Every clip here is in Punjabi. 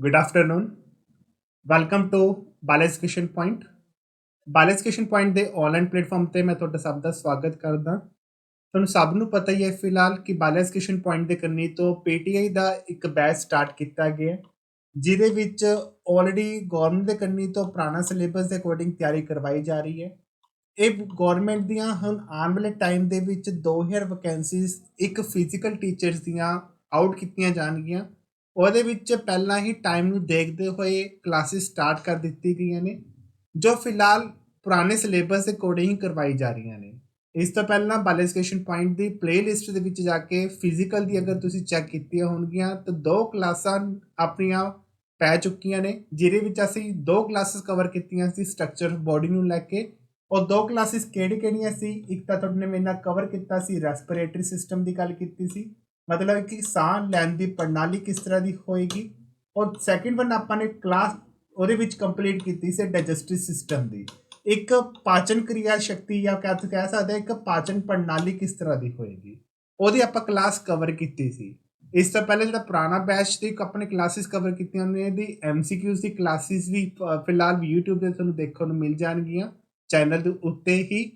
Good afternoon. Welcome to Bala's Point. Bala's Point ਦੇ ਆਨਲਾਈਨ ਪਲੇਟਫਾਰਮ ਤੇ ਮੈਂ ਤੁਹਾਡਾ ਸਭ ਦਾ ਸਵਾਗਤ ਕਰਦਾ। ਤੁਹਾਨੂੰ ਸਭ ਨੂੰ ਪਤਾ ਹੀ ਹੈ ਫਿਲਹਾਲ ਕਿ ਬਾਲਾਸ ਪੁਆਇੰਟ ਦੇ ਕੰਨੀ ਤੋਂ ਪੀਟੀਆਈ ਦਾ ਇੱਕ ਬੈਚ ਸਟਾਰਟ ਕੀਤਾ ਗਿਆ ਜਿਹਦੇ ਵਿੱਚ ਆਲਰੇਡੀ ਗਵਰਨਮੈਂਟ ਦੇ ਕੰਨੀ ਤੋਂ ਪੁਰਾਣਾ ਸਿਲੇਬਸ ਦੇ ਅਕੋਰਡਿੰਗ ਤਿਆਰੀ ਕਰਵਾਈ ਜਾ ਰਹੀ ਹੈ। ਇਹ ਗਵਰਨਮੈਂਟ ਦੀਆਂ ਹੁਣ ਆਉਣ ਵਾਲੇ ਟਾਈਮ ਦੇ ਵਿੱਚ 2000 ਵੈਕੈਂਸੀਜ਼ ਇੱਕ ਫਿਜ਼ੀਕਲ ਟੀਚਰਸ ਦੀਆਂ ਆਊਟ ਕੀਤੀਆਂ ਜਾਣਗੀਆਂ। ਉਹਦੇ ਵਿੱਚ ਪਹਿਲਾਂ ਹੀ ਟਾਈਮ ਨੂੰ ਦੇਖਦੇ ਹੋਏ ਕਲਾਸਿਸ ਸਟਾਰਟ ਕਰ ਦਿੱਤੀ ਗਈਆਂ ਨੇ ਜੋ ਫਿਲਹਾਲ ਪੁਰਾਣੇ ਸਿਲੇਬਸ ਦੇ ਅਕੋਰਡਿੰਗ ਹੀ ਕਰਵਾਈ ਜਾ ਰਹੀਆਂ ਨੇ। ਇਸ ਤੋਂ ਪਹਿਲਾਂ ਬਾਲਾਸ ਪੁਆਇੰਟ ਦੀ ਪਲੇਲਿਸਟ ਦੇ ਵਿੱਚ ਜਾ ਕੇ ਫਿਜ਼ੀਕਲ ਦੀ ਅਗਰ ਤੁਸੀਂ ਚੈੱਕ ਕੀਤੀਆਂ ਹੋਣਗੀਆਂ ਤਾਂ 2 ਕਲਾਸਾਂ ਆਪਣੀਆਂ ਪੈ ਚੁੱਕੀਆਂ ਨੇ ਜਿਹਦੇ ਵਿੱਚ ਅਸੀਂ 2 ਕਲਾਸਿਸ ਕਵਰ ਕੀਤੀਆਂ ਸੀ ਸਟਰਕਚਰ ਬੋਡੀ ਨੂੰ ਲੈ ਕੇ। ਉਹ 2 ਕਲਾਸਿਸ ਕਿਹੜੀਆਂ ਸੀ? ਇੱਕ ਤਾਂ ਤੁਹਾਡੇ ਨੇ ਮੇਰੇ ਨਾਲ ਕਵਰ ਕੀਤਾ ਸੀ ਰੈਸਪੀਰੇਟਰੀ ਸਿਸਟਮ ਦੀ ਗੱਲ ਕੀਤੀ ਸੀ, ਮਤਲਬ ਕਿ ਸਾਹ ਲੈਣ ਦੀ ਪ੍ਰਣਾਲੀ ਕਿਸ ਤਰ੍ਹਾਂ ਦੀ ਹੋਏਗੀ। ਔਰ ਸੈਕਿੰਡ ਵਨ ਆਪਾਂ ਨੇ ਕਲਾਸ ਉਹਦੇ ਵਿੱਚ ਕੰਪਲੀਟ ਕੀਤੀ ਸੀ ਡਾਈਜੈਸਟਿਵ ਸਿਸਟਮ ਦੀ, ਇੱਕ ਪਾਚਨ ਕਿਰਿਆ ਸ਼ਕਤੀ ਜਾਂ ਕਹਿ ਸਕਦੇ ਇੱਕ ਪਾਚਨ ਪ੍ਰਣਾਲੀ ਕਿਸ ਤਰ੍ਹਾਂ ਦੀ ਹੋਏਗੀ, ਉਹਦੀ ਆਪਾਂ ਕਲਾਸ ਕਵਰ ਕੀਤੀ ਸੀ। ਇਸ ਤੋਂ ਪਹਿਲੇ ਜਿਹੜਾ ਪੁਰਾਣਾ ਬੈਚ ਦੀ ਆਪਣੇ ਕਲਾਸਿਸ ਕਵਰ ਕੀਤੀਆਂ ਨੇ ਦੀ MCQs ਦੀ ਕਲਾਸਿਸ ਵੀ ਫਿਲਹਾਲ YouTube ਤੇ ਤੁਹਾਨੂੰ ਦੇਖਣ ਨੂੰ ਮਿਲ ਜਾਣਗੀਆਂ ਚੈਨਲ ਦੇ ਉੱਤੇ ਹੀ।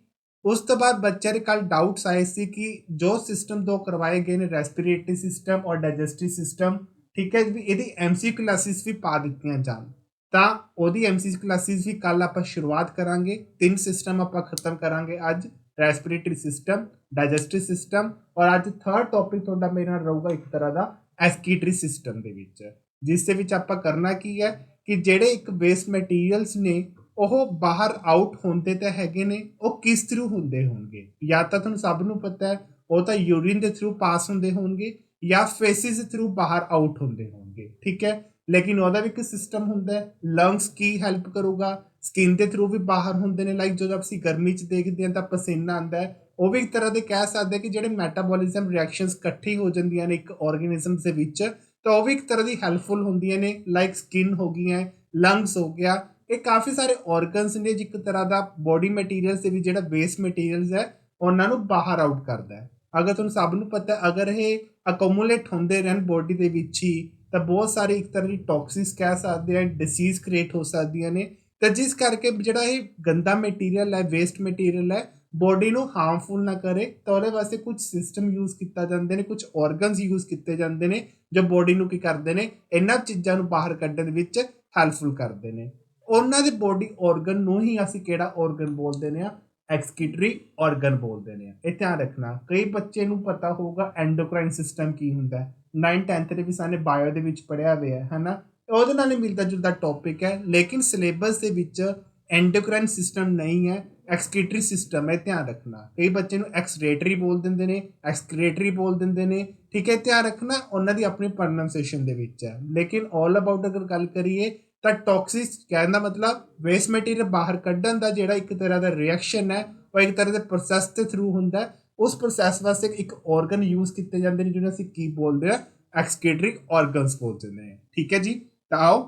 ਉਸ ਤੋਂ ਬਾਅਦ ਬੱਚਿਆਂ ਦੇ ਕੱਲ ਡਾਊਟਸ ਆਏ ਸੀ ਕਿ ਜੋ ਸਿਸਟਮ 2 ਕਰਵਾਏ ਗਏ ਨੇ ਰੈਸਪੀਰੇਟਰੀ ਸਿਸਟਮ ਔਰ ਡਾਈਜੈਸਟਿਵ ਸਿਸਟਮ, ਠੀਕ ਹੈ ਵੀ ਇਹਦੀ MCQ ਕਲਾਸਿਸ ਵੀ ਪਾ ਦਿੱਤੀਆਂ ਜਾਣ ਤਾਂ ਉਹਦੀ MCQ ਕਲਾਸਿਸ ਵੀ ਕੱਲ ਆਪਾਂ ਸ਼ੁਰੂਆਤ ਕਰਾਂਗੇ। 3 ਸਿਸਟਮ ਆਪਾਂ ਖਤਮ ਕਰਾਂਗੇ ਅੱਜ, ਰੈਸਪੀਰੇਟਰੀ ਸਿਸਟਮ, ਡਾਈਜੈਸਟਿਵ ਸਿਸਟਮ ਔਰ ਅੱਜ ਥਰਡ ਟੌਪਿਕ ਤੁਹਾਡਾ ਮੇਰੇ ਨਾਲ ਰਹੂਗਾ ਇੱਕ ਤਰ੍ਹਾਂ ਦਾ ਐਸਕੀਟਰੀ ਸਿਸਟਮ ਦੇ ਵਿੱਚ, ਜਿਸ ਦੇ ਵਿੱਚ ਆਪਾਂ ਕਰਨਾ ਕੀ ਹੈ ਕਿ ਜਿਹੜੇ ਇੱਕ ਵੇਸਟ ਮਟੀਰੀਅਲਸ ਨੇ ਉਹ ਬਾਹਰ ਆਊਟ ਹੁੰਦੇ ਤਾਂ ਹੈਗੇ ਨੇ, ਉਹ ਕਿਸ ਥਰੂ ਹੁੰਦੇ ਹੋਣਗੇ। ਜਾਂ ਤਾਂ ਤੁਹਾਨੂੰ ਸਭ ਨੂੰ ਪਤਾ ਹੈ ਉਹ ਤਾਂ ਯੂਰਿਨ ਦੇ ਥਰੂ ਪਾਸ ਹੁੰਦੇ ਹੋਣਗੇ ਜਾਂ ਫੇਸਿਸ ਦੇ ਥਰੂ ਬਾਹਰ ਆਊਟ ਹੁੰਦੇ ਹੋਣਗੇ, ਠੀਕ ਹੈ। ਲੇਕਿਨ ਉਹਦਾ ਵੀ ਇੱਕ ਸਿਸਟਮ ਹੁੰਦਾ ਹੈ। ਲੰਗਸ ਕੀ ਹੈਲਪ ਕਰੂਗਾ? ਸਕਿਨ ਦੇ ਥਰੂ ਵੀ ਬਾਹਰ ਹੁੰਦੇ ਨੇ, ਲਾਈਕ ਜਦੋਂ ਅਸੀਂ ਗਰਮੀ 'ਚ ਦੇਖਦੇ ਹਾਂ ਤਾਂ ਪਸੀਨਾ ਆਉਂਦਾ ਹੈ, ਉਹ ਵੀ ਇੱਕ ਤਰ੍ਹਾਂ ਦੇ ਕਹਿ ਸਕਦੇ ਕਿ ਜਿਹੜੇ ਮੈਟਾਬੋਲਿਜ਼ਮ ਰਿਐਕਸ਼ਨਸ ਇਕੱਠੀ ਹੋ ਜਾਂਦੀਆਂ ਨੇ ਇੱਕ ਆਰਗੇਨਿਜ਼ਮ ਦੇ ਵਿੱਚ ਤਾਂ ਉਹ ਵੀ ਇੱਕ ਤਰ੍ਹਾਂ ਦੀ ਹੈਲਪਫੁਲ ਹੁੰਦੀਆਂ ਨੇ, ਲਾਈਕ ਸਕਿਨ ਹੋ ਗਈਆਂ, ਲੰਗਸ ਹੋ ਗਿਆ। ਇਹ ਕਾਫੀ ਸਾਰੇ ਆਰਗਨਸ ਨੇ ਇੱਕ ਤਰ੍ਹਾਂ ਦਾ ਬੋਡੀ ਮਟੀਰੀਅਲਸ ਦੇ ਵਿੱਚ ਜਿਹੜਾ ਵੇਸਟ ਮਟੀਰੀਅਲਸ ਹੈ ਉਹਨਾਂ ਨੂੰ ਬਾਹਰ ਆਊਟ ਕਰਦਾ ਹੈ। ਅਗਰ ਤੁਹਾਨੂੰ ਸਭ ਨੂੰ ਪਤਾ ਅਗਰ ਇਹ ਅਕੋਮੂਲੇਟ ਹੁੰਦੇ ਰਹਿਣ ਬੋਡੀ ਦੇ ਵਿੱਚ ਹੀ ਤਾਂ ਬਹੁਤ ਸਾਰੇ ਇੱਕ ਤਰ੍ਹਾਂ ਦੀ ਟੌਕਸਿਸ ਕਹਿ ਸਕਦੇ ਆ, ਡਿਸੀਜ਼ ਕ੍ਰੀਏਟ ਹੋ ਸਕਦੀਆਂ ਨੇ। ਤਾਂ ਜਿਸ ਕਰਕੇ ਜਿਹੜਾ ਇਹ ਗੰਦਾ ਮਟੀਰੀਅਲ ਹੈ, ਵੇਸਟ ਮਟੀਰੀਅਲ ਹੈ, ਬੋਡੀ ਨੂੰ ਹਾਰਮਫੁਲ ਨਾ ਕਰੇ ਤਾਂ ਉਹਦੇ ਵਾਸਤੇ ਕੁਝ ਸਿਸਟਮ ਯੂਜ਼ ਕੀਤਾ ਜਾਂਦੇ ਨੇ, ਕੁਝ ਆਰਗਨਸ ਯੂਜ਼ ਕੀਤੇ ਜਾਂਦੇ ਨੇ ਜੋ ਬੋਡੀ ਨੂੰ ਕੀ ਕਰਦੇ ਨੇ, ਇਹਨਾਂ ਚੀਜ਼ਾਂ ਨੂੰ ਬਾਹਰ ਕੱਢਣ ਵਿੱਚ ਹੈਲਪਫੁਲ ਕਰਦੇ ਨੇ। ਉਹਨਾਂ ਦੇ ਬੋਡੀ ਆਰਗਨ ਨੂੰ ਹੀ ਅਸੀਂ ਕਿਹੜਾ ਆਰਗਨ ਬੋਲਦੇ ਨੇ ਆ? ਐਕਸਕ੍ਰੀਟਰੀ ਆਰਗਨ ਬੋਲਦੇ ਨੇ। ਇਹ ਧਿਆਨ ਰੱਖਣਾ, ਕਈ ਬੱਚੇ ਨੂੰ ਪਤਾ ਹੋਊਗਾ ਐਂਡੋਕਰਾਈਨ ਸਿਸਟਮ ਕੀ ਹੁੰਦਾ ਹੈ, 9th 10th ਦੇ ਵੀ ਸਾਨੇ ਬਾਇਓ ਦੇ ਵਿੱਚ ਪੜਿਆ ਹੋਇਆ ਹੈ ਨਾ, ਉਹਦੇ ਨਾਲ ਹੀ ਮਿਲਦਾ ਜੁਲਦਾ ਟੌਪਿਕ ਹੈ। ਲੇਕਿਨ ਸਿਲੇਬਸ ਦੇ ਵਿੱਚ ਐਂਡੋਕਰਾਈਨ ਸਿਸਟਮ ਨਹੀਂ ਹੈ, ਐਕਸਕ੍ਰੀਟਰੀ ਸਿਸਟਮ ਹੈ, ਧਿਆਨ ਰੱਖਣਾ। ਕਈ ਬੱਚੇ ਨੂੰ ਐਕਸਕ੍ਰੀਟਰੀ ਬੋਲ ਦਿੰਦੇ ਨੇ, ਐਕਸਕ੍ਰੀਟਰੀ ਬੋਲ ਦਿੰਦੇ ਨੇ, ਠੀਕ ਹੈ, ਧਿਆਨ ਰੱਖਣਾ ਉਹਨਾਂ ਦੀ ਆਪਣੀ ਪ੍ਰੋਨਾਂਸੀਏਸ਼ਨ ਦੇ ਵਿੱਚ ਹੈ। ਲੇਕਿਨ ਆਲ ਅਬਾਊਟ ਅਗਰ ਗੱਲ ਕਰੀਏ ਤਾਂ ਟੌਕਸਿਸ ਕਹਿਣ ਦਾ ਮਤਲਬ ਵੇਸਟ ਮਟੀਰੀਅਲ ਬਾਹਰ ਕੱਢਣ ਦਾ ਜਿਹੜਾ ਇੱਕ ਤਰ੍ਹਾਂ ਦਾ ਰਿਐਕਸ਼ਨ ਹੈ ਉਹ ਇੱਕ ਤਰ੍ਹਾਂ ਦੇ ਪ੍ਰੋਸੈਸ ਦੇ ਥਰੂ ਹੁੰਦਾ। ਉਸ ਪ੍ਰੋਸੈਸ ਵਾਸਤੇ ਇੱਕ ਆਰਗਨ ਯੂਜ਼ ਕੀਤੇ ਜਾਂਦੇ ਨੇ ਜਿਹਨੂੰ ਅਸੀਂ ਕੀ ਬੋਲਦੇ ਆ? ਐਕਸਕ੍ਰੀਟਰੀ ਆਰਗਨਸ ਬੋਲਦੇ ਨੇ, ਠੀਕ ਹੈ ਜੀ। ਤਾਂ ਆਓ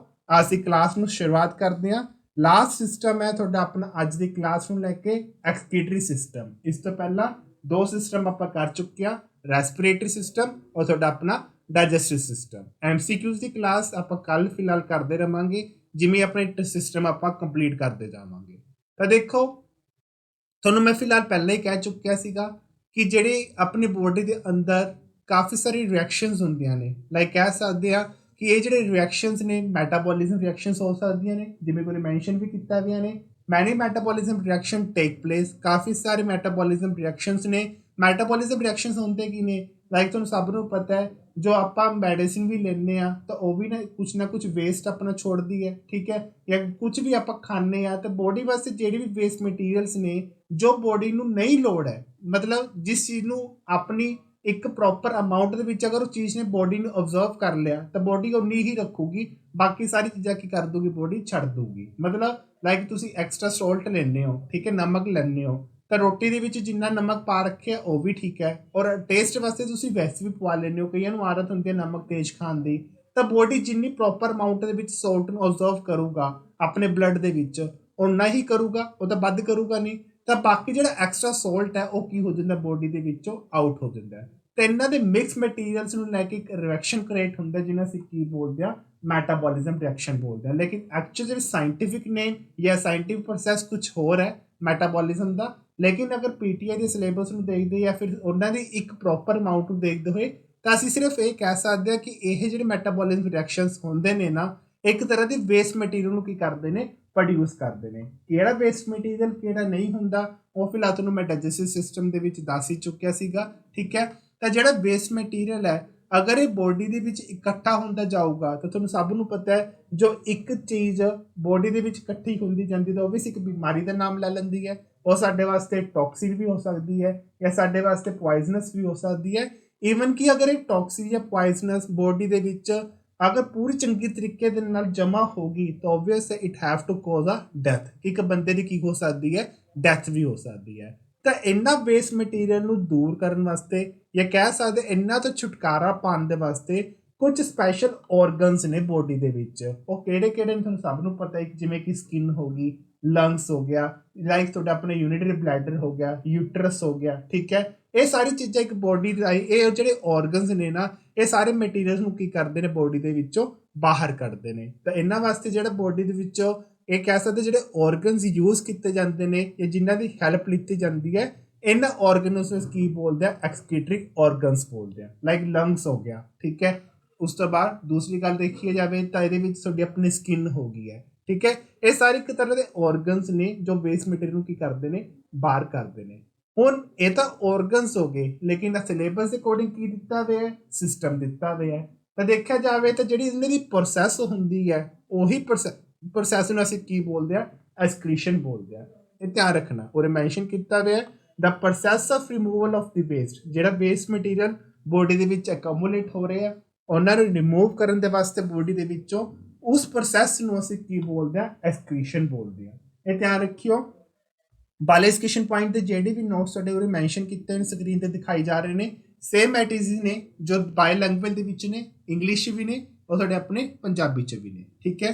ਅਸੀਂ ਕਲਾਸ ਨੂੰ ਸ਼ੁਰੂਆਤ ਕਰਦੇ ਹਾਂ। ਲਾਸਟ ਸਿਸਟਮ ਹੈ ਤੁਹਾਡਾ ਆਪਣਾ ਅੱਜ ਦੀ ਕਲਾਸ ਨੂੰ ਲੈ ਕੇ ਐਕਸਕ੍ਰੀਟਰੀ ਸਿਸਟਮ। ਇਸ ਤੋਂ ਪਹਿਲਾਂ 2 ਸਿਸਟਮ ਆਪਾਂ ਕਰ ਚੁੱਕੇ ਹਾਂ, ਰੈਸਪੀਰੇਟਰੀ ਸਿਸਟਮ ਔਰ ਤੁਹਾਡਾ ਆਪਣਾ ਡਾਈਜੈਸਟਿਵ ਸਿਸਟਮ। MCQs ਦੀ ਕਲਾਸ ਆਪਾਂ ਕੱਲ ਫਿਲਹਾਲ ਕਰਦੇ ਰਵਾਂਗੇ ਜਿਵੇਂ ਆਪਣੇ ਸਿਸਟਮ ਆਪਾਂ ਕੰਪਲੀਟ ਕਰਦੇ ਜਾਵਾਂਗੇ। ਤਾਂ ਦੇਖੋ ਤੁਹਾਨੂੰ ਮੈਂ ਫਿਲਹਾਲ ਪਹਿਲਾਂ ਹੀ ਕਹਿ ਚੁੱਕਿਆ ਸੀਗਾ ਕਿ ਜਿਹੜੇ ਆਪਣੀ ਬੋਡੀ ਦੇ ਅੰਦਰ ਕਾਫੀ ਸਾਰੀ ਰਿਐਕਸ਼ਨਸ ਹੁੰਦੀਆਂ ਨੇ, ਲਾਈਕ ਕਹਿ ਸਕਦੇ ਆ ਕਿ ਇਹ ਜਿਹੜੇ ਰਿਐਕਸ਼ਨਸ ਨੇ ਮੈਟਾਬੋਲਿਜ਼ਮ ਰਿਐਕਸ਼ਨਸ ਹੋ ਸਕਦੀਆਂ ਨੇ, ਜਿਵੇਂ ਕੋਈ ਮੈਂਸ਼ਨ ਵੀ ਕੀਤਾ ਗਿਆ ਨੇ ਮੈਨੀ ਮੈਟਾਬੋਲਿਜ਼ਮ ਰਿਐਕਸ਼ਨ ਟੇਕ ਪਲੇਸ। ਕਾਫੀ ਸਾਰੇ ਮੈਟਾਬੋਲਿਜ਼ਮ ਰਿਐਕਸ਼ਨਸ ਨੇ। ਮੈਟਾਬੋਲਿਜ਼ਮ ਰਿਐਕਸ਼ਨਸ ਹੁੰਦੇ ਕੀ ਨੇ? ਲਾਈਕ ਤੁਹਾਨੂੰ ਸਭ ਨੂੰ ਪਤਾ ਹੈ ਜੋ ਆਪਾਂ ਮੈਡੀਸਿਨ ਵੀ ਲੈਂਦੇ ਆ ਤਾਂ ਉਹ ਵੀ ਨਾ ਕੁਝ ਵੇਸਟ ਆਪਣਾ ਛੋੜਦੀ ਹੈ, ਠੀਕ ਹੈ, ਜਾਂ ਕੁਝ ਵੀ ਆਪਾਂ ਖਾਂਦੇ ਆ ਤਾਂ ਬੋਡੀ ਵਾਸਤੇ ਜਿਹੜੇ ਵੀ ਵੇਸਟ ਮਟੀਰੀਅਲਸ ਨੇ ਜੋ ਬੋਡੀ ਨੂੰ ਨਹੀਂ ਲੋੜ ਹੈ, ਮਤਲਬ ਜਿਸ ਚੀਜ਼ ਨੂੰ ਆਪਣੀ ਇੱਕ ਪ੍ਰੋਪਰ ਅਮਾਊਂਟ ਦੇ ਵਿੱਚ ਅਗਰ ਉਹ ਚੀਜ਼ ਨੇ ਬੋਡੀ ਨੂੰ ਅਬਜ਼ਰਵ ਕਰ ਲਿਆ ਤਾਂ ਬੋਡੀ ਉਨੀ ਹੀ ਰੱਖੂਗੀ, ਬਾਕੀ ਸਾਰੀ ਚੀਜ਼ਾਂ ਕੀ ਕਰ ਦੂਗੀ? ਬੋਡੀ ਛੱਡ ਦੂਗੀ। ਮਤਲਬ ਲਾਈਕ ਤੁਸੀਂ ਐਕਸਟਰਾ ਸੋਲਟ ਲੈਂਦੇ ਹੋ, ਠੀਕ ਹੈ, ਨਮਕ ਲੈਂਦੇ ਹੋ ਤਾਂ ਰੋਟੀ ਦੇ ਵਿੱਚ ਜਿੰਨਾ ਨਮਕ ਪਾ ਰੱਖਿਆ ਉਹ ਵੀ ਠੀਕ ਹੈ, ਔਰ ਟੇਸਟ ਵਾਸਤੇ ਤੁਸੀਂ ਵੈਸੇ ਵੀ ਪਵਾ ਲੈਂਦੇ ਹੋ। ਕਈਆਂ ਨੂੰ ਆਦਤ ਹੁੰਦੀ ਹੈ ਨਮਕ ਤੇਜ਼ ਖਾਣ ਦੀ, ਤਾਂ ਬੋਡੀ ਜਿੰਨੀ ਪ੍ਰੋਪਰ ਅਮਾਊਂਟ ਦੇ ਵਿੱਚ ਸੋਲਟ ਨੂੰ ਅਬਜ਼ਰਵ ਕਰੂਗਾ ਆਪਣੇ ਬਲੱਡ ਦੇ ਵਿੱਚ ਉਨਾ ਹੀ ਕਰੂਗਾ, ਉਹ ਤਾਂ ਵੱਧ ਕਰੂਗਾ ਨਹੀਂ। ਤਾਂ ਬਾਕੀ ਜਿਹੜਾ ਐਕਸਟਰਾ ਸੋਲਟ ਹੈ ਉਹ ਕੀ ਹੋ ਜਾਂਦਾ? ਬੋਡੀ ਦੇ ਵਿੱਚੋਂ ਆਊਟ ਹੋ ਜਾਂਦਾ। ਤੇ ਇਹਨਾਂ ਦੇ ਮਿਕਸ ਮਟੀਰੀਅਲਸ ਨੂੰ ਲੈ ਕੇ ਇੱਕ ਰਿਐਕਸ਼ਨ ਕ੍ਰੀਏਟ ਹੁੰਦਾ ਜਿਹਨੂੰ ਅਸੀਂ ਕੀ ਬੋਲਦੇ ਆ? ਮੈਟਾਬੋਲਿਜ਼ਮ ਰਿਐਕਸ਼ਨ ਬੋਲਦੇ ਆ। ਲੇਕਿਨ ਐਕਚੁਅਲ ਜਿਹੜੀ ਸਾਇੰਟਿਫਿਕ ਨੇਮ ਜਾਂ ਸਾਇੰਟਿਫਿਕ ਪ੍ਰੋਸੈਸ ਕੁਝ ਹੋਰ ਹੈ ਮੈਟਾਬੋਲਿਜ਼ਮ ਦਾ। ਲੇਕਿਨ ਅਗਰ ਪੀਟੀਆਈ ਦੇ ਸਿਲੇਬਸ ਨੂੰ ਦੇਖਦੇ ਜਾਂ ਫਿਰ ਉਹਨਾਂ ਦੀ ਇੱਕ ਪ੍ਰੋਪਰ ਅਮਾਊਂਟ ਨੂੰ ਦੇਖਦੇ ਹੋਏ ਤਾਂ ਅਸੀਂ ਸਿਰਫ ਇਹ ਕਹਿ ਸਕਦੇ ਹਾਂ ਕਿ ਇਹ ਜਿਹੜੇ ਮੈਟਾਬੋਲਿਜ਼ਮ ਰਿਐਕਸ਼ਨਸ ਹੁੰਦੇ ਨੇ ਨਾ, ਇੱਕ ਤਰ੍ਹਾਂ ਦੀ ਵੇਸਟ ਮਟੀਰੀਅਲ ਨੂੰ ਕੀ ਕਰਦੇ ਨੇ, ਪ੍ਰੋਡਿਊਸ ਕਰਦੇ ਨੇ। ਕਿਹੜਾ ਵੇਸਟ ਮਟੀਰੀਅਲ ਕਿਹੜਾ ਨਹੀਂ ਹੁੰਦਾ ਉਹ ਫਿਲਹਾਲ ਤੁਹਾਨੂੰ ਮੈਂ ਡਾਈਜੈਸਟਿਵ ਸਿਸਟਮ ਦੇ ਵਿੱਚ ਦੱਸ ਹੀ ਚੁੱਕਿਆ ਸੀਗਾ, ਠੀਕ ਹੈ। ਤਾਂ ਜਿਹੜਾ ਵੇਸਟ ਮਟੀਰੀਅਲ ਹੈ ਅਗਰ ਇਹ ਬੋਡੀ ਦੇ ਵਿੱਚ ਇਕੱਠਾ ਹੁੰਦਾ ਜਾਊਗਾ ਤਾਂ ਤੁਹਾਨੂੰ ਸਭ ਨੂੰ ਪਤਾ ਹੈ ਜੋ ਇੱਕ ਚੀਜ਼ ਬੋਡੀ ਦੇ ਵਿੱਚ ਇਕੱਠੀ ਹੁੰਦੀ ਜਾਂਦੀ ਤਾਂ ਉਹ ਇੱਕ ਬਿਮਾਰੀ ਦਾ ਨਾਮ ਲੈ ਲੈਂਦੀ ਹੈ। ਉਹ ਸਾਡੇ ਵਾਸਤੇ ਟੌਕਸਿਨ ਵੀ ਹੋ ਸਕਦੀ ਹੈ ਜਾਂ ਸਾਡੇ ਵਾਸਤੇ ਪੋਇਜ਼ਨਸ ਵੀ ਹੋ ਸਕਦੀ ਹੈ। ਈਵਨ ਕਿ ਅਗਰ ਇਹ ਟੌਕਸਿਨ ਜਾਂ ਪੋਇਜ਼ਨਸ ਬੋਡੀ ਦੇ ਵਿੱਚ ਅਗਰ ਪੂਰੀ ਚੰਗੀ ਤਰੀਕੇ ਦੇ ਨਾਲ ਜਮ੍ਹਾਂ ਹੋ ਗਈ ਤਾਂ obvious it have to cause a death. ਇੱਕ ਬੰਦੇ ਦੀ ਕੀ ਹੋ ਸਕਦੀ ਹੈ, ਡੈਥ ਵੀ ਹੋ ਸਕਦੀ ਹੈ। ਤਾਂ ਇਹਨਾਂ ਵੇਸਟ ਮਟੀਰੀਅਲ ਨੂੰ ਦੂਰ ਕਰਨ ਵਾਸਤੇ ਜਾਂ ਕਹਿ ਸਕਦੇ ਇਹਨਾਂ ਤੋਂ ਛੁਟਕਾਰਾ ਪਾਉਣ ਦੇ ਵਾਸਤੇ ਕੁਝ ਸਪੈਸ਼ਲ ਔਰਗਨਸ ਨੇ ਬੋਡੀ ਦੇ ਵਿੱਚ। ਉਹ ਕਿਹੜੇ ਕਿਹੜੇ ਨੇ ਤੁਹਾਨੂੰ ਸਭ ਨੂੰ ਪਤਾ ਹੈ, ਜਿਵੇਂ ਕਿ ਸਕਿਨ ਹੋ ਗਈ, ਲੰਗਸ ਹੋ ਗਿਆ, ਲਾਈਕ ਤੁਹਾਡਾ ਆਪਣੇ ਯੂਨਿਟਰੀ ਬਲੈਡਰ ਹੋ ਗਿਆ, ਯੂਟਰਸ ਹੋ ਗਿਆ, ਠੀਕ ਹੈ। ਇਹ ਸਾਰੀ ਚੀਜ਼ਾਂ ਇੱਕ ਬੋਡੀ ਦੇ ਇਹ ਜਿਹੜੇ ਔਰਗਨਸ ਨੇ ਨਾ ਇਹ ਸਾਰੇ ਮਟੀਰੀਅਲਸ ਨੂੰ ਕੀ ਕਰਦੇ ਨੇ, ਬੋਡੀ ਦੇ ਵਿੱਚੋਂ ਬਾਹਰ ਕੱਢਦੇ ਨੇ। ਤਾਂ ਇਹਨਾਂ ਵਾਸਤੇ ਜਿਹੜਾ ਬੋਡੀ ਦੇ ਵਿੱਚੋਂ ਇਹ ਕਹਿ ਸਕਦੇ ਜਿਹੜੇ ਔਰਗਨਸ ਯੂਜ਼ ਕੀਤੇ ਜਾਂਦੇ ਨੇ ਜਾਂ ਜਿਨ੍ਹਾਂ ਦੀ ਹੈਲਪ ਲਿੱਤੀ ਜਾਂਦੀ ਹੈ ਇਹਨਾਂ ਔਰਗਨਸ ਨੂੰ ਕੀ ਬੋਲਦੇ ਆ, ਐਕਸਕ੍ਰੀਟਰੀ ਔਰਗਨਸ ਬੋਲਦੇ ਆ। ਲਾਈਕ ਲੰਗਸ ਹੋ ਗਿਆ, ਠੀਕ ਹੈ। ਉਸ ਤੋਂ ਬਾਅਦ ਦੂਸਰੀ ਗੱਲ ਦੇਖੀ ਜਾਵੇ ਤਾਂ ਇਹਦੇ ਵਿੱਚ ਤੁਹਾਡੀ ਆਪਣੀ ਸਕਿਨ ਹੋ ਗਈ ਹੈ, ਠੀਕ ਹੈ। ਇਹ ਸਾਰੇ ਇੱਕ ਤਰ੍ਹਾਂ ਦੇ ਔਰਗਨਸ ਨੇ ਜੋ ਵੇਸਟ ਮਟੀਰੀਅਲ ਨੂੰ ਕੀ ਕਰਦੇ ਨੇ, ਬਾਹਰ ਕਰਦੇ ਨੇ। ਹੁਣ ਇਹ ਤਾਂ ਔਰਗਨਸ ਹੋ ਗਏ, ਲੇਕਿਨ ਸਿਲੇਬਸ ਦੇ ਅਕੋਰਡਿੰਗ ਕੀ ਦਿੱਤਾ ਹੋਇਆ ਹੈ, ਸਿਸਟਮ ਦਿੱਤਾ ਹੋਇਆ ਹੈ। ਤਾਂ ਦੇਖਿਆ ਜਾਵੇ ਤਾਂ ਜਿਹੜੀ ਇਹਨਾਂ ਦੀ ਪ੍ਰੋਸੈਸ ਹੁੰਦੀ ਹੈ ਉਹੀ ਪ੍ਰੋਸੈਸ ਨੂੰ ਅਸੀਂ ਕੀ ਬੋਲਦੇ ਆ, ਐਕਸਕ੍ਰੀਸ਼ਨ ਬੋਲਦੇ ਆ। ਇਹ ਧਿਆਨ ਰੱਖਣਾ ਉਰੇ ਮੈਂਸ਼ਨ ਕੀਤਾ ਹੋਇਆ ਦਾ process of removal of the waste. ਜਿਹੜਾ ਵੇਸਟ ਮਟੀਰੀਅਲ ਬੋਡੀ ਦੇ ਵਿੱਚ ਅਕਮੂਲੇਟ ਹੋ ਰਿਹਾ ਉਹਨਾਂ ਨੂੰ ਰਿਮੂਵ ਕਰਨ ਦੇ ਵਾਸਤੇ ਬੋਡੀ ਦੇ ਵਿੱਚੋਂ ਉਸ ਪ੍ਰੋਸੈਸ ਨੂੰ ਅਸੀਂ ਕੀ ਬੋਲਦੇ ਆ, ਐਕਸਕ੍ਰੀਸ਼ਨ ਬੋਲਦੇ ਆ। ਇਹ ਧਿਆਨ ਰੱਖਿਓ। ਬਾਇਓਲੋਜੀਕੇਸ਼ਨ ਪੁਆਇੰਟ ਦੇ ਜਿਹੜੇ ਵੀ ਨੋਟਸ ਤੁਹਾਡੇ ਉਰੇ ਮੈਂਸ਼ਨ ਕੀਤੇ ਨੇ ਸਕਰੀਨ ਤੇ ਦਿਖਾਈ ਜਾ ਰਹੇ ਨੇ ਸੇਮ ਐਟ ਇਜ਼ ਨੇ ਜੋ ਬਾਇਓ ਲੈਂਗੁਏਜ ਦੇ ਵਿੱਚ ਨੇ, ਇੰਗਲਿਸ਼ ਵੀ ਨੇ ਔਰ ਤੁਹਾਡੇ ਆਪਣੇ ਪੰਜਾਬੀ ਚ ਵੀ ਨੇ, ਠੀਕ ਹੈ।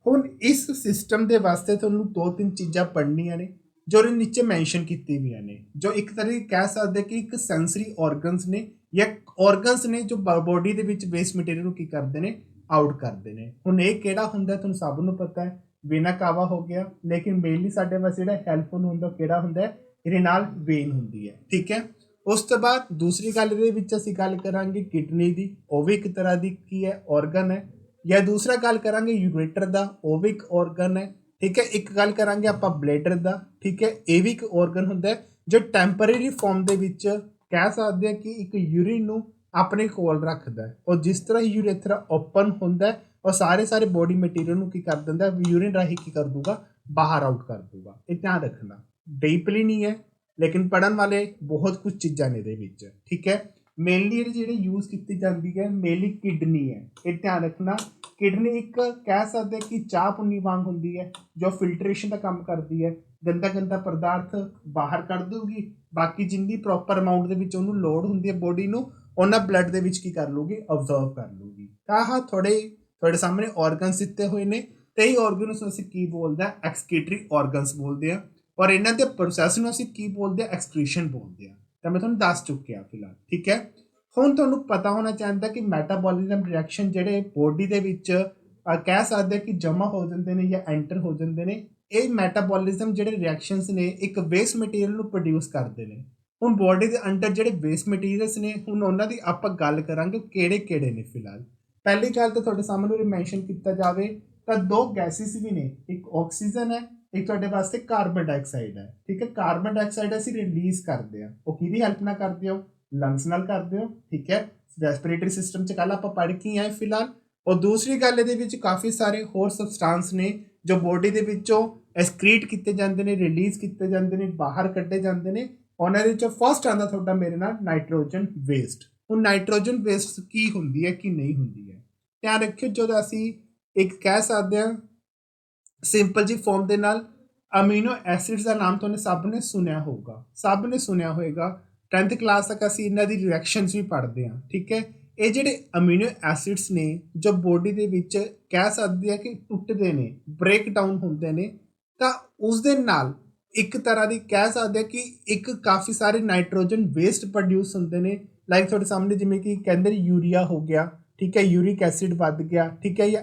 ਹੁਣ ਇਸ ਸਿਸਟਮ ਦੇ ਵਾਸਤੇ ਤੁਹਾਨੂੰ 2-3 ਚੀਜ਼ਾਂ ਪੜ੍ਹਨੀਆਂ ਨੇ ਜੋ ਇਹਦੇ ਨੀਚੇ ਮੈਂਸ਼ਨ ਕੀਤੀ ਹੋਈਆਂ ਨੇ, ਜੋ ਇੱਕ ਤਰ੍ਹਾਂ ਕਹਿ ਸਕਦੇ ਕਿ ਇੱਕ ਸੈਂਸਰੀ ਔਰਗਨਸ ਨੇ ਜਾਂ ਔਰਗਨਸ ਨੇ ਜੋ ਬੋਡੀ ਦੇ ਵਿੱਚ ਵੇਸਟ ਮਟੀਰੀਅਲ ਨੂੰ ਕੀ ਕਰਦੇ ਨੇ, ਆਊਟ ਕਰਦੇ ਨੇ। ਹੁਣ ਇਹ ਕਿਹੜਾ ਹੁੰਦਾ ਤੁਹਾਨੂੰ ਸਭ ਨੂੰ ਪਤਾ ਹੈ, ਵੇਨਾ ਕਾਵਾ ਹੋ ਗਿਆ। ਲੇਕਿਨ ਮੇਨਲੀ ਸਾਡੇ ਵਾਸਤੇ ਜਿਹੜਾ ਹੈਲਪਫੁਲ ਹੁੰਦਾ ਕਿਹੜਾ ਹੁੰਦਾ ਹੈ, ਇਹਦੇ ਨਾਲ ਵੇਨ ਹੁੰਦੀ ਹੈ, ਠੀਕ ਹੈ। ਉਸ ਤੋਂ ਬਾਅਦ ਦੂਸਰੀ ਗੱਲ ਇਹਦੇ ਵਿੱਚ ਅਸੀਂ ਗੱਲ ਕਰਾਂਗੇ ਕਿਡਨੀ ਦੀ, ਉਹ ਵੀ ਇੱਕ ਤਰ੍ਹਾਂ ਦੀ ਕੀ ਹੈ, ਔਰਗਨ ਹੈ। ਜਾਂ ਦੂਸਰਾ ਗੱਲ ਕਰਾਂਗੇ ਯੂਰੇਟਰ ਦਾ, ਉਹ ਵੀ ਇੱਕ ਔਰਗਨ ਹੈ, ਠੀਕ ਹੈ। ਇੱਕ ਗੱਲ ਕਰਾਂਗੇ ਆਪਾਂ ਬਲੈਡਰ ਦਾ, ਠੀਕ ਹੈ। ਇਹ ਵੀ ਇੱਕ ਔਰਗਨ ਹੁੰਦਾ ਹੈ ਜੋ ਟੈਂਪਰੇਰੀ ਫਾਰਮ ਦੇ ਵਿੱਚ ਕਹਿ ਸਕਦੇ ਹਾਂ ਕਿ ਇੱਕ ਯੂਰਿਨ ਨੂੰ ਆਪਣੇ ਕੋਲ ਰੱਖਦਾ ਹੈ। ਔਰ ਜਿਸ ਤਰ੍ਹਾਂ ਹੀ ਯੂਰੇਥਰਾ ਓਪਨ ਹੁੰਦਾ ਹੈ ਔਰ ਸਾਰੇ ਬੋਡੀ ਮਟੀਰੀਅਲ ਨੂੰ ਕੀ ਕਰ ਦਿੰਦਾ, ਯੂਰਿਨ ਰਾਹੀਂ ਕੀ ਕਰ ਦੂਗਾ, ਬਾਹਰ ਆਊਟ ਕਰ ਦੂਗਾ। ਇਹ ਧਿਆਨ ਰੱਖਣਾ, ਡੀਪਲੀ ਨਹੀਂ ਹੈ ਲੇਕਿਨ ਪੜ੍ਹਨ ਵਾਲੇ ਬਹੁਤ ਕੁਝ ਚੀਜ਼ਾਂ ਨੇ ਇਹਦੇ ਵਿੱਚ, ਠੀਕ ਹੈ। ਮੇਨਲੀ ਜਿਹੜੀ ਯੂਜ਼ ਕੀਤੀ ਜਾਂਦੀ ਹੈ ਮੇਨਲੀ ਕਿਡਨੀ ਹੈ। ਇਹ ਧਿਆਨ ਰੱਖਣਾ, ਕਿਡਨੀ ਇੱਕ ਕਹਿ ਸਕਦੇ ਕਿ ਚਾਹ ਪੁੰਨੀ ਵਾਂਗ ਹੁੰਦੀ ਹੈ ਜੋ ਫਿਲਟਰੇਸ਼ਨ ਦਾ ਕੰਮ ਕਰਦੀ ਹੈ, ਗੰਦਾ ਪਦਾਰਥ ਬਾਹਰ ਕੱਢ ਦੂਗੀ। ਬਾਕੀ ਜਿੰਨੀ ਪ੍ਰੋਪਰ ਅਮਾਊਂਟ ਦੇ ਵਿੱਚ ਉਹਨੂੰ ਲੋੜ ਹੁੰਦੀ ਹੈ ਬੋਡੀ ਨੂੰ ਉਹਨਾਂ ਬਲੱਡ ਦੇ ਵਿੱਚ ਕੀ ਕਰ ਲੂਗੀ, ਅਬਜ਼ਰਵ ਕਰ ਲੂਗੀ। ਤਾਂ ਆਹ ਤੁਹਾਡੇ ਸਾਹਮਣੇ ਔਰਗਨਸ ਦਿੱਤੇ ਹੋਏ ਨੇ ਤੇ ਇਹ ਔਰਗਨਸ ਨੂੰ ਅਸੀਂ ਕੀ ਬੋਲਦੇ ਆ, ਐਕਸਕ੍ਰੀਟਰੀ ਔਰਗਨਸ ਬੋਲਦੇ ਆ। ਔਰ ਇਹਨਾਂ ਦੇ ਪ੍ਰੋਸੈਸ ਨੂੰ ਅਸੀਂ ਕੀ ਬੋਲਦੇ ਆ, ਐਕਸਕ੍ਰੀਸ਼ਨ ਬੋਲਦੇ ਆ। ਤਾਂ ਮੈਂ ਤੁਹਾਨੂੰ ਦੱਸ ਚੁੱਕਿਆ ਫਿਲਹਾਲ, ਠੀਕ ਹੈ। ਹੁਣ ਤੁਹਾਨੂੰ ਪਤਾ ਹੋਣਾ ਚਾਹੀਦਾ ਕਿ ਮੈਟਾਬੋਲਿਜ਼ਮ ਰਿਐਕਸ਼ਨ ਜਿਹੜੇ ਬੋਡੀ ਦੇ ਵਿੱਚ ਕਹਿ ਸਕਦੇ ਕਿ ਜਮ੍ਹਾਂ ਹੋ ਜਾਂਦੇ ਨੇ ਜਾਂ ਐਂਟਰ ਹੋ ਜਾਂਦੇ ਨੇ, ਇਹ ਮੈਟਾਬੋਲਿਜ਼ਮ ਜਿਹੜੇ ਰਿਐਕਸ਼ਨਸ ਨੇ ਇੱਕ ਵੇਸਟ ਮਟੀਰੀਅਲ ਨੂੰ ਪ੍ਰੋਡਿਊਸ ਕਰਦੇ ਨੇ। ਹੁਣ ਬੋਡੀ ਦੇ ਅੰਦਰ ਜਿਹੜੇ ਵੇਸਟ ਮਟੀਰੀਅਲਸ ਨੇ ਹੁਣ ਉਹਨਾਂ ਦੀ ਆਪਾਂ ਗੱਲ ਕਰਾਂਗੇ ਕਿਹੜੇ ਨੇ। ਫਿਲਹਾਲ ਪਹਿਲੀ ਗੱਲ ਤਾਂ ਤੁਹਾਡੇ ਸਾਹਮਣੇ ਮੈਂਸ਼ਨ ਕੀਤਾ ਜਾਵੇ ਤਾਂ 2 ਗੈਸਿਸ ਵੀ ਨੇ, ਇੱਕ ਆਕਸੀਜਨ ਹੈ, ਇੱਕ ਤੁਹਾਡੇ ਵਾਸਤੇ ਕਾਰਬਨ ਡਾਈਆਕਸਾਈਡ ਹੈ, ਠੀਕ ਹੈ। ਕਾਰਬਨ ਡਾਈਆਕਸਾਈਡ ਅਸੀਂ ਰਿਲੀਜ਼ ਕਰਦੇ ਹਾਂ, ਉਹ ਕਿਹਦੀ ਹੈਲਪ ਨਾਲ ਕਰਦੇ ਹੋ, ਲੰਗਸ ਨਾਲ ਕਰਦੇ ਹੋ, ਠੀਕ ਹੈ। ਰੈਸਪੀਰੇਟਰੀ ਸਿਸਟਮ ਚ ਕੱਲ ਆਪਾਂ ਪੜ੍ਹ ਕੇ ਆਏ ਫਿਲਹਾਲ। ਔਰ ਦੂਸਰੀ ਗੱਲ ਇਹਦੇ ਵਿੱਚ ਕਾਫੀ ਸਾਰੇ ਹੋਰ ਸਬਸਟੈਂਸ ਨੇ ਜੋ ਬੋਡੀ ਦੇ ਵਿੱਚੋਂ ਐਕਸਕ੍ਰੀਟ ਕੀਤੇ ਜਾਂਦੇ ਨੇ, ਰਿਲੀਜ਼ ਕੀਤੇ ਜਾਂਦੇ ਨੇ, ਬਾਹਰ ਕੱਢੇ ਜਾਂਦੇ ਨੇ। ਉਹਨਾਂ ਦੇ ਵਿੱਚੋਂ ਫਸਟ ਆਉਂਦਾ ਤੁਹਾਡਾ ਮੇਰੇ ਨਾਲ ਨਾਈਟ੍ਰੋਜਨ ਵੇਸਟ। ਹੁਣ ਨਾਈਟ੍ਰੋਜਨ ਵੇਸਟ ਕੀ ਹੁੰਦੀ ਹੈ ਕੀ ਨਹੀਂ ਹੁੰਦੀ ਹੈ, ਧਿਆਨ ਰੱਖਿਓ। ਜਦੋਂ ਅਸੀਂ ਇੱਕ ਕਹਿ ਸਕਦੇ ਹਾਂ ਸਿੰਪਲ ਜੀ ਫਾਰਮ ਦੇ ਨਾਲ ਅਮੀਨੋ ਐਸਿਡਸ ਦਾ ਨਾਮ ਤੁਹਾਨੂੰ ਸਭ ਨੇ ਸੁਣਿਆ ਹੋਏਗਾ 10th ਕਲਾਸ ਤੱਕ ਅਸੀਂ ਇਹਨਾਂ ਦੀ ਰਿਐਕਸ਼ਨਸ ਵੀ ਪੜ੍ਹਦੇ ਹਾਂ, ਠੀਕ ਹੈ। ਇਹ ਜਿਹੜੇ ਅਮੀਨੋ ਐਸਿਡਸ ਨੇ ਜੋ ਬੋਡੀ ਦੇ ਵਿੱਚ ਕਹਿ ਸਕਦੇ ਆ ਕਿ ਟੁੱਟਦੇ ਨੇ, ਬ੍ਰੇਕ ਡਾਊਨ ਹੁੰਦੇ ਨੇ, ਤਾਂ ਉਸ ਦੇ ਨਾਲ ਇੱਕ ਤਰ੍ਹਾਂ ਦੀ ਕਹਿ ਸਕਦੇ ਆ ਕਿ ਇੱਕ ਕਾਫੀ ਸਾਰੇ ਨਾਈਟ੍ਰੋਜਨ ਵੇਸਟ ਪ੍ਰੋਡਿਊਸ ਹੁੰਦੇ ਨੇ। ਲਾਈਕ ਤੁਹਾਡੇ ਸਾਹਮਣੇ ਜਿਵੇਂ ਕਿ ਕਹਿੰਦੇ ਯੂਰੀਆ ਹੋ ਗਿਆ, ठीक है, यूरिक एसिड वध गया, ठीक है, या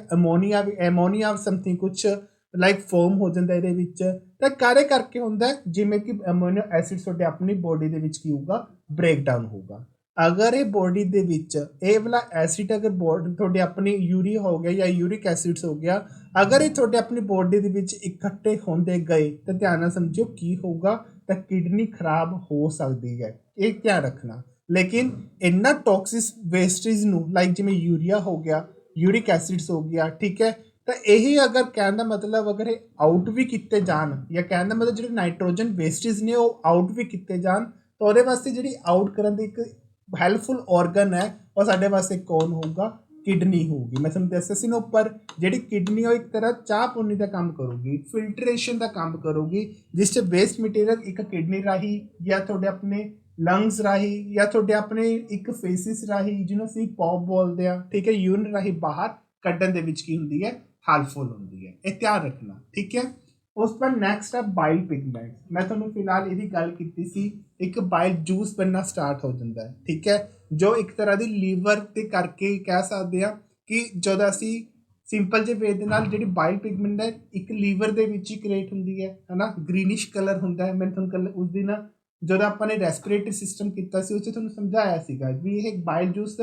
एमोनीਆ समथिंग कुछ ਲਾਈਕ ਫੋਮ ਹੋ ਜਾਂਦਾ ਇਹਦੇ ਵਿੱਚ, ਤਾਂ ਕਾਰੇ ਕਰਕੇ ਹੁੰਦਾ ਜਿਵੇਂ ਕਿ ਅਮੋਨੀਆ ਐਸਿਡ ਤੁਹਾਡੇ ਆਪਣੀ ਬੋਡੀ ਦੇ ਵਿੱਚ ਕੀ ਹੋਊਗਾ, ਬ੍ਰੇਕਡਾਊਨ ਹੋਊਗਾ। ਅਗਰ ਇਹ ਬੋਡੀ ਦੇ ਵਿੱਚ ਇਹ ਵਾਲਾ ਐਸਿਡ ਅਗਰ ਤੁਹਾਡੇ ਆਪਣੀ ਯੂਰੀਆ ਹੋ ਗਿਆ ਜਾਂ ਯੂਰਿਕ ਐਸਿਡਸ ਹੋ ਗਿਆ, ਅਗਰ ਇਹ ਤੁਹਾਡੇ ਆਪਣੀ ਬੋਡੀ ਦੇ ਵਿੱਚ ਇਕੱਠੇ ਹੁੰਦੇ ਗਏ ਤਾਂ ਧਿਆਨ ਨਾਲ ਸਮਝਿਓ ਕੀ ਹੋਊਗਾ, ਤਾਂ ਕਿਡਨੀ ਖਰਾਬ ਹੋ ਸਕਦੀ ਹੈ, ਇਹ ਧਿਆਨ ਰੱਖਣਾ। ਲੇਕਿਨ ਇੰਨਾ ਟੌਕਸਿਸ ਵੇਸਟੇਜ ਨੂੰ ਲਾਈਕ ਜਿਵੇਂ ਯੂਰੀਆ ਹੋ ਗਿਆ, ਯੂਰਿਕ ਐਸਿਡਸ ਹੋ ਗਿਆ, ਠੀਕ ਹੈ, ਤਾਂ ਇਹੀ ਅਗਰ ਕਹਿਣ ਦਾ ਮਤਲਬ ਅਗਰ ਇਹ ਆਊਟ ਵੀ ਕੀਤੇ ਜਾਣ, ਜਾਂ ਕਹਿਣ ਦਾ ਮਤਲਬ ਜਿਹੜੇ ਨਾਈਟ੍ਰੋਜਨ ਵੇਸਟੇਜ ਨੇ ਉਹ ਆਊਟ ਵੀ ਕੀਤੇ ਜਾਣ, ਤਾਂ ਉਹਦੇ ਵਾਸਤੇ ਜਿਹੜੀ ਆਊਟ ਕਰਨ ਦੀ ਇੱਕ ਹੈਲਪਫੁਲ ਔਰਗਨ ਹੈ ਉਹ ਸਾਡੇ ਵਾਸਤੇ ਕੌਣ ਹੋਊਗਾ, ਕਿਡਨੀ ਹੋਊਗੀ। ਮੈਂ ਤੁਹਾਨੂੰ ਦੱਸਿਆ ਸੀ ਨਾ ਉੱਪਰ, ਜਿਹੜੀ ਕਿਡਨੀ ਉਹ ਇੱਕ ਤਰ੍ਹਾਂ ਚਾਹ ਪੁੰਨੀ ਦਾ ਕੰਮ ਕਰੂਗੀ, ਫਿਲਟਰੇਸ਼ਨ ਦਾ ਕੰਮ ਕਰੂਗੀ, ਜਿਸ 'ਚ ਵੇਸਟ ਮਟੀਰੀਅਲ ਇੱਕ ਕਿਡਨੀ ਰਾਹੀਂ ਜਾਂ ਤੁਹਾਡੇ ਆਪਣੇ ਲੰਗਸ ਰਾਹੀਂ ਜਾਂ ਤੁਹਾਡੇ ਆਪਣੇ ਇੱਕ ਫੇਸਿਸ ਰਾਹੀਂ ਜਿਹਨੂੰ ਅਸੀਂ ਪੌਪ ਬੋਲਦੇ ਹਾਂ, ਠੀਕ ਹੈ, ਯੂਰਿਨ ਰਾਹੀਂ ਬਾਹਰ ਕੱਢਣ ਦੇ ਵਿੱਚ ਕੀ ਹੁੰਦੀ ਹੈ, ਹੈਲਪਫੁਲ ਹੁੰਦੀ ਹੈ। ਇਹ ਧਿਆਨ ਰੱਖਣਾ, ਠੀਕ ਹੈ। ਉਸ ਤੋਂ ਬਾਅਦ ਨੈਕਸਟ ਆ ਬਾਈਲ ਪਿਗਮੈਂਟ। ਮੈਂ ਤੁਹਾਨੂੰ ਫਿਲਹਾਲ ਇਹਦੀ ਗੱਲ ਕੀਤੀ ਸੀ, ਇੱਕ ਬਾਈਲ ਜੂਸ ਬਣਨਾ ਸਟਾਰਟ ਹੋ ਜਾਂਦਾ ਹੈ, ਠੀਕ ਹੈ, ਜੋ ਇੱਕ ਤਰ੍ਹਾਂ ਦੀ ਲੀਵਰ ਤੇ ਕਰਕੇ ਕਹਿ ਸਕਦੇ ਹਾਂ ਕਿ ਜਦੋਂ ਅਸੀਂ ਸਿੰਪਲ ਜਿਹੇ ਵੇ ਦੇ ਨਾਲ ਜਿਹੜੀ ਬਾਈਲ ਪਿਗਮੈਂਟ ਹੈ ਇੱਕ ਲੀਵਰ ਦੇ ਵਿੱਚ ਹੀ ਕ੍ਰੀਏਟ ਹੁੰਦੀ ਹੈ ਨਾ, ਗ੍ਰੀਨਿਸ਼ ਕਲਰ ਹੁੰਦਾ ਹੈ। ਮੈਂ ਤੁਹਾਨੂੰ ਕੱਲ ਉਸ ਦਿਨ ਜਦੋਂ ਆਪਾਂ ਨੇ ਰੈਸਪੀਰੇਟਰੀ ਸਿਸਟਮ ਕੀਤਾ ਸੀ ਉਸ 'ਚ ਤੁਹਾਨੂੰ ਸਮਝਾਇਆ ਸੀਗਾ ਵੀ ਇਹ ਬਾਈਲ ਜੂਸ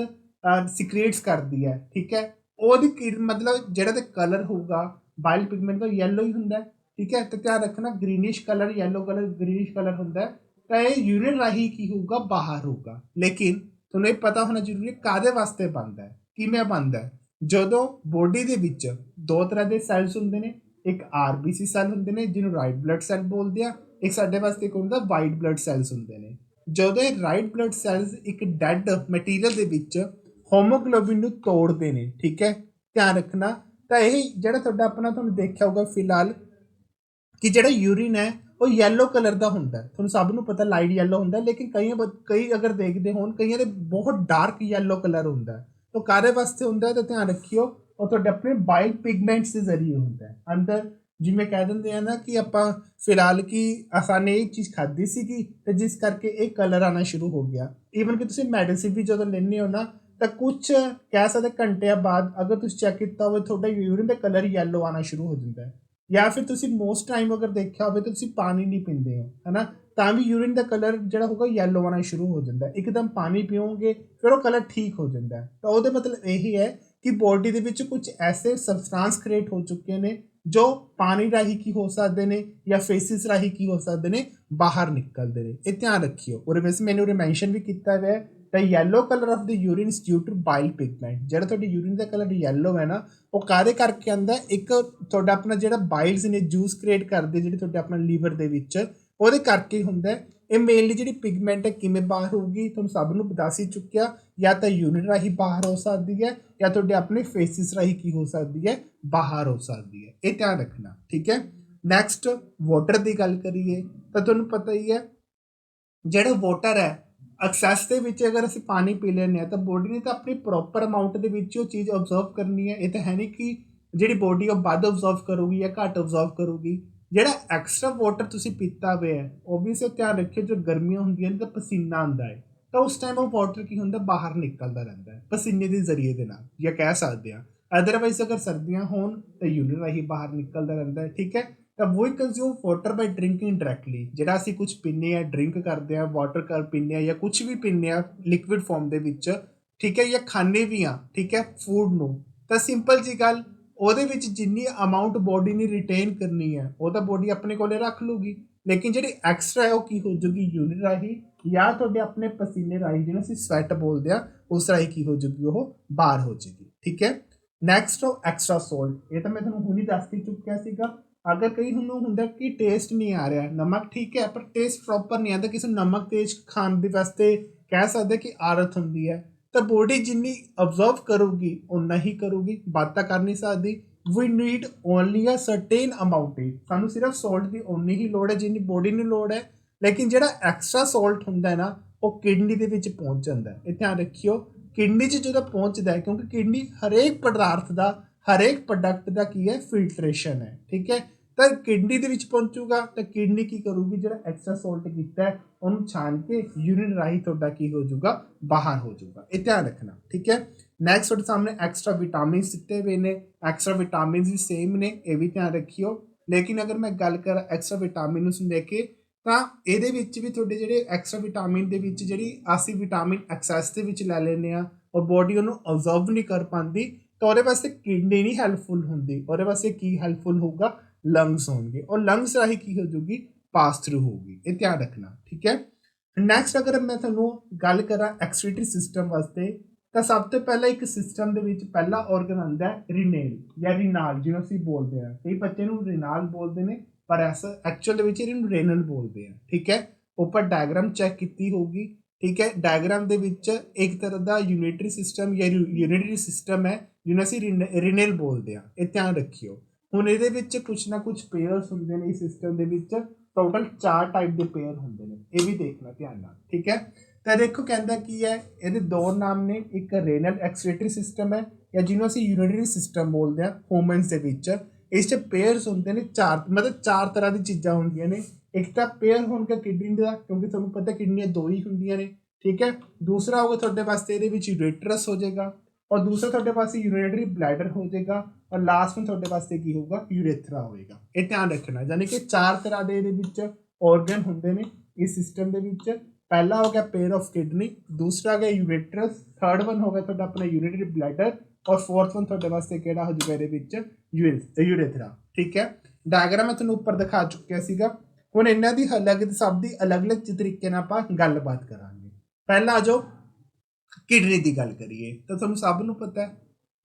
ਸਿਕ੍ਰੀਏਟਸ ਕਰਦੀ ਹੈ, ਠੀਕ ਹੈ। ਉਹਦੀ ਮਤਲਬ ਜਿਹੜਾ ਤੇ ਕਲਰ ਹੋਊਗਾ ਬਾਈਲ ਪਿਗਮੈਂਟ ਦਾ ਯੈਲੋ ਹੀ ਹੁੰਦਾ, ਠੀਕ ਹੈ। ਤੇ ਧਿਆਨ ਰੱਖਣਾ greenish colour, yellow colour, greenish colour ਹੁੰਦਾ, ਤਾਂ ਇਹ ਯੂਰਿਨ ਰਾਹੀਂ ਕੀ ਹੋਊਗਾ, ਬਾਹਰ ਹੋਊਗਾ। ਲੇਕਿਨ ਤੁਹਾਨੂੰ ਇਹ ਪਤਾ ਹੋਣਾ ਜ਼ਰੂਰੀ ਹੈ ਕਾਹਦੇ ਵਾਸਤੇ ਬਣਦਾ ਹੈ, ਕਿਵੇਂ ਬਣਦਾ ਹੈ। ਜਦੋਂ ਬੋਡੀ ਦੇ ਵਿੱਚ ਦੋ ਤਰ੍ਹਾਂ ਦੇ ਸੈਲਸ ਹੁੰਦੇ ਨੇ, ਇੱਕ RBC ਸੈੱਲ ਹੁੰਦੇ ਨੇ ਜਿਹਨੂੰ ਰਾਈਟ ਬਲੱਡ ਸੈੱਲ ਬੋਲਦੇ ਆ, ਇੱਕ ਸਾਡੇ ਵਾਸਤੇ ਇੱਕ ਹੁੰਦਾ ਵਾਈਟ ਬਲੱਡ ਸੈਲਸ ਹੁੰਦੇ ਨੇ। ਜਦੋਂ ਇਹ ਰਾਈਟ ਬਲੱਡ ਸੈਲਸ ਇੱਕ ਡੈਡ ਮਟੀਰੀਅਲ ਦੇ ਵਿੱਚ ਹੋਮੋਗਲੋਬਿਨ ਨੂੰ ਤੋੜਦੇ ਨੇ, ਠੀਕ ਹੈ, ਧਿਆਨ ਰੱਖਣਾ। ਤਾਂ ਇਹ ਜਿਹੜਾ ਤੁਹਾਡਾ ਆਪਣਾ ਤੁਹਾਨੂੰ ਦੇਖਿਆ ਹੋਊਗਾ ਫਿਲਹਾਲ ਕਿ ਜਿਹੜਾ ਯੂਰਿਨ ਹੈ ਉਹ ਯੈਲੋ ਕਲਰ ਦਾ ਹੁੰਦਾ, ਤੁਹਾਨੂੰ ਸਭ ਨੂੰ ਪਤਾ ਲਾਈਟ ਯੈਲੋ ਹੁੰਦਾ, ਲੇਕਿਨ ਕਈ ਅਗਰ ਦੇਖਦੇ ਹੋਣ ਕਈਆਂ ਦੇ ਬਹੁਤ ਡਾਰਕ ਯੈਲੋ ਕਲਰ ਹੁੰਦਾ। ਤਾਂ ਕਾਹਦੇ ਵਾਸਤੇ ਹੁੰਦਾ, ਤਾਂ ਧਿਆਨ ਰੱਖਿਓ ਉਹ ਤੁਹਾਡੇ ਆਪਣੇ ਬਾਈਲ ਪਿਗਮੈਂਟਸ ਦੇ ਜ਼ਰੀਏ ਹੁੰਦਾ ਅੰਦਰ। ਜਿਵੇਂ ਕਹਿ ਦਿੰਦੇ ਆ ਨਾ ਕਿ ਆਪਾਂ ਫਿਲਹਾਲ ਕਿ ਆਸਾਨੀ ਇਹ ਚੀਜ਼ ਖਾਧੀ ਸੀਗੀ ਤੇ ਜਿਸ ਕਰਕੇ ਇਹ ਕਲਰ ਆਉਣਾ ਸ਼ੁਰੂ ਹੋ ਗਿਆ। ਈਵਨ ਕਿ ਤੁਸੀਂ ਮੈਡੀਸਿਨ ਵੀ ਜਦੋਂ ਲੈਂਦੇ ਹੋ ਨਾ, ਤਾਂ ਕੁਛ ਕਹਿ ਸਕਦੇ ਘੰਟਿਆਂ ਬਾਅਦ ਅਗਰ ਤੁਸੀਂ ਚੈੱਕ ਕੀਤਾ ਹੋਵੇ ਤੁਹਾਡਾ ਯੂਰਿਨ ਦਾ ਕਲਰ ਯੈਲੋ ਆਉਣਾ ਸ਼ੁਰੂ ਹੋ ਜਾਂਦਾ ਹੈ। ਜਾਂ ਫਿਰ ਤੁਸੀਂ ਮੋਸਟ ਟਾਈਮ ਅਗਰ ਦੇਖਿਆ ਹੋਵੇ ਤਾਂ ਤੁਸੀਂ ਪਾਣੀ ਨਹੀਂ ਪੀਂਦੇ ਹੋ, ਹੈ ਨਾ, ਤਾਂ ਵੀ ਯੂਰਿਨ ਦਾ ਕਲਰ ਜਿਹੜਾ ਹੋਊਗਾ ਯੈਲੋ ਆਉਣਾ ਸ਼ੁਰੂ ਹੋ ਜਾਂਦਾ। ਇੱਕਦਮ ਪਾਣੀ ਪੀਓਗੇ ਫਿਰ ਉਹ ਕਲਰ ਠੀਕ ਹੋ ਜਾਂਦਾ। ਤਾਂ ਉਹਦੇ ਮਤਲਬ ਇਹੀ ਹੈ ਕਿ ਬੋਡੀ ਦੇ ਵਿੱਚ ਕੁਝ ਐਸੇ ਸਬਸਟੈਂਸ ਕ੍ਰੀਏਟ ਹੋ ਚੁੱਕੇ ਨੇ ਜੋ ਪਾਣੀ ਰਾਹੀਂ ਕੀ ਹੋ ਸਕਦੇ ਨੇ ਜਾਂ ਫੇਸਿਸ ਰਾਹੀਂ ਕੀ ਹੋ ਸਕਦੇ ਨੇ, ਬਾਹਰ ਨਿਕਲਦੇ ਨੇ। ਇਹ ਧਿਆਨ ਰੱਖਿਓ। ਉਹਦੇ ਵਿੱਚ ਮੈਨੂੰ ਉਰੇ ਮੈਂਸ਼ਨ ਵੀ ਕੀਤਾ ਹੋਇਆ ਤਾਂ yellow colour of the urine is due to bile pigment. ਜਿਹੜਾ ਤੁਹਾਡੀ ਯੂਰਿਨ ਦਾ ਕਲਰ ਯੈਲੋ ਹੈ ਨਾ, ਉਹ ਕਾਹਦੇ ਕਰਕੇ ਆਉਂਦਾ, ਇੱਕ ਤੁਹਾਡਾ ਆਪਣਾ ਜਿਹੜਾ ਬਾਈਲਸ ਨੇ ਜੂਸ ਕ੍ਰੀਏਟ ਕਰਦੇ ਜਿਹੜੇ ਤੁਹਾਡੇ ਆਪਣਾ ਲੀਵਰ ਦੇ ਵਿੱਚ, ਉਹਦੇ ਕਰਕੇ ਹੀ ਹੁੰਦਾ। ਇਹ ਮੇਨਲੀ ਜਿਹੜੀ ਪਿਗਮੈਂਟ ਹੈ ਕਿਵੇਂ ਬਾਹਰ ਹੋਊਗੀ ਤੁਹਾਨੂੰ ਸਭ ਨੂੰ ਦੱਸ ਹੀ ਚੁੱਕਿਆ, ਜਾਂ ਤਾਂ ਯੂਰਿਨ ਰਾਹੀਂ ਬਾਹਰ ਹੋ ਸਕਦੀ ਹੈ ਜਾਂ ਤੁਹਾਡੇ ਆਪਣੇ ਫੇਸਿਸ ਰਾਹੀਂ ਕੀ ਹੋ ਸਕਦੀ ਹੈ, ਬਾਹਰ ਹੋ ਸਕਦੀ ਹੈ। ਇਹ ਧਿਆਨ ਰੱਖਣਾ, ਠੀਕ ਹੈ। ਨੈਕਸਟ ਵਾਟਰ ਦੀ ਗੱਲ ਕਰੀਏ ਤਾਂ ਤੁਹਾਨੂੰ ਪਤਾ ਹੀ ਹੈ ਜਿਹੜਾ ਵਾਟਰ ਹੈ ਐਕਸੈਸ ਦੇ ਵਿੱਚ ਅਗਰ ਅਸੀਂ ਪਾਣੀ ਪੀ ਲੈਂਦੇ ਹਾਂ ਤਾਂ ਬੋਡੀ ਨੇ ਤਾਂ ਆਪਣੀ ਪ੍ਰੋਪਰ ਅਮਾਊਂਟ ਦੇ ਵਿੱਚ ਉਹ ਚੀਜ਼ ਓਬਜ਼ਰਵ ਕਰਨੀ ਹੈ। ਇਹ ਤਾਂ ਹੈ ਨਹੀਂ ਕਿ ਜਿਹੜੀ ਬੋਡੀ ਉਹ ਵੱਧ ਓਬਜ਼ਰਵ ਕਰੂਗੀ ਜਾਂ ਘੱਟ ਓਬਜ਼ਰਵ ਕਰੂਗੀ। ਜਿਹੜਾ ਐਕਸਟਰਾ ਵਾਟਰ ਤੁਸੀਂ ਪੀਤਾ ਹੋਇਆ ਹੈ ਓਬਵੀਅਸਲੀ ਧਿਆਨ ਰੱਖਿਓ ਜੋ ਗਰਮੀਆਂ ਹੁੰਦੀਆਂ ਨੇ ਤਾਂ ਪਸੀਨਾ ਆਉਂਦਾ ਹੈ, ਤਾਂ ਉਸ ਟਾਈਮ ਉਹ ਵਾਟਰ ਕੀ ਹੁੰਦਾ, ਬਾਹਰ ਨਿਕਲਦਾ ਰਹਿੰਦਾ ਹੈ ਪਸੀਨੇ ਦੇ ਜ਼ਰੀਏ ਦੇ ਨਾਲ, ਜਾਂ ਕਹਿ ਸਕਦੇ ਹਾਂ। ਅਦਰਵਾਈਜ਼ ਅਗਰ ਸਰਦੀਆਂ ਹੋਣ ਤਾਂ ਯੂਰਿਨ ਰਾਹੀਂ ਬਾਹਰ ਨਿਕਲਦਾ ਰਹਿੰਦਾ ਹੈ, ਠੀਕ ਹੈ। ਤਾਂ ਵੀ ਕੰਜ਼ਿਊਮ ਵਾਟਰ ਬਾਈ ਡਰਿੰਕਿੰਗ ਡਾਇਰੈਕਟਲੀ। ਜਿਹੜਾ ਅਸੀਂ ਕੁਝ ਪੀਂਦੇ ਹਾਂ, ਡਰਿੰਕ ਕਰਦੇ ਹਾਂ, ਵਾਟਰ ਪੀਂਦੇ ਹਾਂ ਜਾਂ ਕੁਝ ਵੀ ਪੀਂਦੇ ਹਾਂ ਲਿਕੁਇਡ ਫਾਰਮ ਦੇ ਵਿੱਚ, ਠੀਕ ਹੈ, ਜਾਂ ਖਾਂਦੇ ਵੀ ਹਾਂ, ਠੀਕ ਹੈ, ਫੂਡ ਨੂੰ, ਤਾਂ ਸਿੰਪਲ ਜੀ ਗੱਲ ਉਹਦੇ ਵਿੱਚ ਜਿੰਨੀ ਅਮਾਊਂਟ ਬੋਡੀ ਨੇ ਰਿਟੇਨ ਕਰਨੀ ਹੈ ਉਹ ਤਾਂ ਬੋਡੀ ਆਪਣੇ ਕੋਲੇ ਰੱਖ ਲੂਗੀ, ਲੇਕਿਨ ਜਿਹੜੀ ਐਕਸਟਰਾ ਹੈ ਉਹ ਕੀ ਹੋ ਜੂਗੀ, ਯੂਰਿਨ ਰਾਹੀਂ ਜਾਂ ਤੁਹਾਡੇ ਆਪਣੇ ਪਸੀਨੇ ਰਾਹੀਂ ਜਿਹਨੂੰ ਅਸੀਂ ਸਵੈਟ ਬੋਲਦੇ ਹਾਂ ਉਸ ਰਾਹੀਂ ਕੀ ਹੋ ਜੂਗੀ, ਉਹ ਬਾਹਰ ਹੋ ਜਾਏਗੀ, ਠੀਕ ਹੈ। Next extra salt. ਇਹ ਤਾਂ ਮੈਂ ਤੁਹਾਨੂੰ ਹੁਣੀ ਦੱਸ ਹੀ ਚੁੱਕਿਆ ਸੀਗਾ। ਅਗਰ ਕਈ ਨੂੰ ਹੁੰਦਾ ਕਿ ਟੇਸਟ ਨਹੀਂ ਆ ਰਿਹਾ, ਨਮਕ ਠੀਕ ਹੈ ਪਰ ਟੇਸਟ ਪ੍ਰੋਪਰ ਨਹੀਂ ਆਉਂਦਾ, ਕਿਸੇ ਨੂੰ ਨਮਕ ਤੇਜ਼ ਖਾਣ ਦੇ ਵਾਸਤੇ ਕਹਿ ਸਕਦੇ ਕਿ ਆਦਤ ਹੁੰਦੀ ਹੈ, ਤਾਂ ਬੋਡੀ ਜਿੰਨੀ ਅਬਜ਼ਰਵ ਕਰੂਗੀ ਓਨਾ ਹੀ ਕਰੂਗੀ, ਵੱਧ ਤਾਂ ਕਰ ਨਹੀਂ ਸਕਦੀ। We need only a certain amount. ਸਾਨੂੰ ਸਿਰਫ ਸੋਲਟ ਦੀ ਓਨੀ ਹੀ ਲੋੜ ਹੈ ਜਿੰਨੀ ਬੋਡੀ ਨੂੰ ਲੋੜ ਹੈ, ਲੇਕਿਨ ਜਿਹੜਾ ਐਕਸਟਰਾ ਸੋਲਟ ਹੁੰਦਾ ਹੈ ਨਾ ਉਹ ਕਿਡਨੀ ਦੇ ਵਿੱਚ ਪਹੁੰਚ ਜਾਂਦਾ। ਇਹ ਧਿਆਨ ਰੱਖਿਓ, ਕਿਡਨੀ 'ਚ ਜਦੋਂ ਪਹੁੰਚਦਾ ਹੈ, ਕਿਉਂਕਿ ਕਿਡਨੀ ਹਰੇਕ ਪਦਾਰਥ ਦਾ, ਹਰੇਕ ਪ੍ਰੋਡਕਟ ਦਾ ਕੀ ਹੈ, ਫਿਲਟਰੇਸ਼ਨ ਹੈ, ਠੀਕ ਹੈ। ਤਾਂ ਕਿਡਨੀ ਦੇ ਵਿੱਚ ਪਹੁੰਚੂਗਾ ਤਾਂ ਕਿਡਨੀ ਕੀ ਕਰੂਗੀ, ਜਿਹੜਾ ਐਕਸਟਰਾ ਸੋਲਟ ਕੀਤਾ ਹੈ ਉਹਨੂੰ ਛਾਣ ਕੇ ਯੂਰਿਨ ਰਾਹੀਂ ਤੁਹਾਡਾ ਕੀ ਹੋ ਜਾਊਗਾ, ਬਾਹਰ ਹੋ ਜਾਊਗਾ। ਇਹ ਧਿਆਨ ਰੱਖਣਾ, ਠੀਕ ਹੈ। नैक्सट तुहाडे सामने एक्स्ट्रा विटामिन्स दिते हुए ने, एक्स्ट्रा विटामिन्स भी सेम ने, ये भी ध्यान रखियो। लेकिन अगर मैं गल करा एक्स्ट्रा विटामिन नूं लैके ਤਾਂ ਇਹਦੇ ਵਿੱਚ ਵੀ ਤੁਹਾਡੇ ਜਿਹੜੇ ਐਕਸਟਰਾ ਵਿਟਾਮਿਨ ਦੇ ਵਿੱਚ ਜਿਹੜੀ ਅਸੀਂ ਵਿਟਾਮਿਨ ਐਕਸੈਸ ਦੇ ਵਿੱਚ ਲੈ ਲੈਂਦੇ ਆ ਔਰ ਬੋਡੀ ਉਹਨੂੰ ਅਬਜ਼ਰਵ ਨਹੀਂ ਕਰ ਪਾਉਂਦੀ ਤਾਂ ਉਹਦੇ ਵਾਸਤੇ ਕਿਡਨੀ ਨਹੀਂ ਹੈਲਪਫੁਲ ਹੁੰਦੀ। ਉਹਦੇ ਵਾਸਤੇ ਕੀ ਹੈਲਪਫੁਲ ਹੋਊਗਾ? ਲੰਗਸ ਹੋਣਗੇ ਔਰ ਲੰਗਸ ਰਾਹੀਂ ਕੀ ਹੋ ਜੂਗੀ? ਪਾਸ ਥਰੂ ਹੋਊਗੀ। ਇਹ ਧਿਆਨ ਰੱਖਣਾ, ਠੀਕ ਹੈ। ਨੈਕਸਟ ਅਗਰ ਮੈਂ ਤੁਹਾਨੂੰ ਗੱਲ ਕਰਾਂ ਐਕਸਕ੍ਰੀਟਰੀ ਸਿਸਟਮ ਵਾਸਤੇ ਤਾਂ ਸਭ ਤੋਂ ਪਹਿਲਾਂ ਇੱਕ ਸਿਸਟਮ ਦੇ ਵਿੱਚ ਪਹਿਲਾ ਔਰਗਨ ਆਉਂਦਾ ਹੈ ਰੀਨੇਲ ਜਾਂ ਰੀਨਾਲ, ਜਿਹਨੂੰ ਅਸੀਂ ਬੋਲਦੇ ਹਾਂ। ਕਈ ਬੱਚੇ ਨੂੰ ਰੀਨਾਲ ਬੋਲਦੇ ਨੇ ਪਰ एक्चुअल ਇਹਨੂੰ ਰੇਨਲ ਬੋਲਦੇ ਆ, ਠੀਕ ਹੈ। ਉੱਪਰ ਡਾਇਗਰਾਮ ਚੈੱਕ ਕੀਤੀ ਹੋਊਗੀ, ਠੀਕ ਹੈ। ਡਾਇਗਰਾਮ ਦੇ ਵਿੱਚ ਇੱਕ ਤਰ੍ਹਾਂ ਦਾ ਯੂਨਿਟਰੀ ਸਿਸਟਮ ਜਾਂ ਯੂਨਿਟਰੀ ਸਿਸਟਮ ਹੈ ਜਿਹਨੂੰ ਅਸੀਂ ਰੀਨੇਲ ਬੋਲਦੇ ਆ। ਇਹ ਧਿਆਨ ਰੱਖਿਓ। ਹੁਣ ਇਹਦੇ ਵਿੱਚ ਕੁਛ ਨਾ ਕੁਛ ਪੇਅਰਸ ਹੁੰਦੇ ਨੇ। ਇਸ ਸਿਸਟਮ ਦੇ ਵਿੱਚ ਟੋਟਲ 4 ਟਾਈਪ ਦੇ ਪੇਅਰ ਹੁੰਦੇ ਨੇ, ਇਹ ਵੀ ਦੇਖਣਾ ਧਿਆਨ ਨਾਲ, ਠੀਕ ਹੈ। ਤਾਂ ਦੇਖੋ ਕਹਿੰਦਾ ਕੀ ਹੈ, ਇਹਦੇ ਦੋ ਨਾਮ ਨੇ, ਇੱਕ ਰੇਨਲ ਐਕਸਕ੍ਰੀਟਰੀ ਸਿਸਟਮ ਹੈ ਜਾਂ ਜਿਹਨੂੰ ਅਸੀਂ ਯੂਨਿਟਰੀ ਸਿਸਟਮ ਬੋਲਦੇ ਆ। ਹਿਊਮਨਸ ਦੇ ਵਿੱਚ ਇਸ 'ਚ ਪੇਅਰਸ ਹੁੰਦੇ ਨੇ 4, मतलब 4 ਤਰ੍ਹਾਂ ਦੀ ਚੀਜ਼ਾਂ ਹੁੰਦੀਆਂ ਨੇ। ਇੱਕ ਤਾਂ ਪੇਅਰ ਹੋਣਗਾ ਕਿਡਨੀ ਦਾ, ਕਿਉਂਕਿ ਤੁਹਾਨੂੰ ਪਤਾ ਕਿਡਨੀਆਂ 2 ਹੀ ਹੁੰਦੀਆਂ ਨੇ, ਠੀਕ ਹੈ। ਦੂਸਰਾ ਹੋਊਗਾ ਤੁਹਾਡੇ ਵਾਸਤੇ ਇਹਦੇ ਵਿੱਚ ਯੂਰੇਟਰਸ ਹੋ ਜਾਏਗਾ ਔਰ ਦੂਸਰਾ ਤੁਹਾਡੇ ਪਾਸੇ ਯੂਰਿਨਰੀ ਬਲੈਡਰ ਹੋ ਜਾਏਗਾ ਔਰ ਲਾਸਟ ਵਿੱਚ ਤੁਹਾਡੇ ਵਾਸਤੇ ਕੀ ਹੋਊਗਾ? ਯੂਰੇਥਰਾ ਹੋਏਗਾ। ਇਹ ਧਿਆਨ ਰੱਖਣਾ, ਯਾਨੀ ਕਿ 4 ਤਰ੍ਹਾਂ ਦੇ ਇਹਦੇ ਵਿੱਚ ਔਰਗਨ ਹੁੰਦੇ ਨੇ ਇਸ ਸਿਸਟਮ ਦੇ ਵਿੱਚ। ਪਹਿਲਾ ਹੋ ਗਿਆ ਪੇਅਰ ਆਫ ਕਿਡਨੀ, ਦੂਸਰਾ ਹੋ ਗਿਆ ਯੂਰੇਟਰਸ, ਥਰਡ ਵਨ ਹੋ ਗਿਆ ਤੁਹਾਡਾ ਆਪਣਾ ਯੂਰਿਨਰੀ ਬਲੈਡਰ ਔਰ ਫੋਰਥ ਵਨ ਤੁਹਾਡੇ ਵਾਸਤੇ ਕਿਹੜਾ ਹੋ ਜਾਊਗਾ ਇਹਦੇ ਵਿੱਚ? ਯੂਰੇਥਰਾ, ਠੀਕ ਹੈ। ਡਾਇਗਰਾਮ ਮੈਂ ਤੁਹਾਨੂੰ ਉੱਪਰ ਦਿਖਾ ਚੁੱਕਿਆ ਸੀਗਾ। ਹੁਣ ਇਹਨਾਂ ਦੀ ਸਭ ਦੀ ਅਲੱਗ-ਅਲੱਗ ਤਰੀਕੇ ਨਾਲ ਆਪਾਂ ਗੱਲਬਾਤ ਕਰਾਂਗੇ। ਪਹਿਲਾਂ ਆ ਜਾਓ ਕਿਡਨੀ ਦੀ ਗੱਲ ਕਰੀਏ ਤਾਂ ਤੁਹਾਨੂੰ ਸਭ ਨੂੰ ਪਤਾ ਹੈ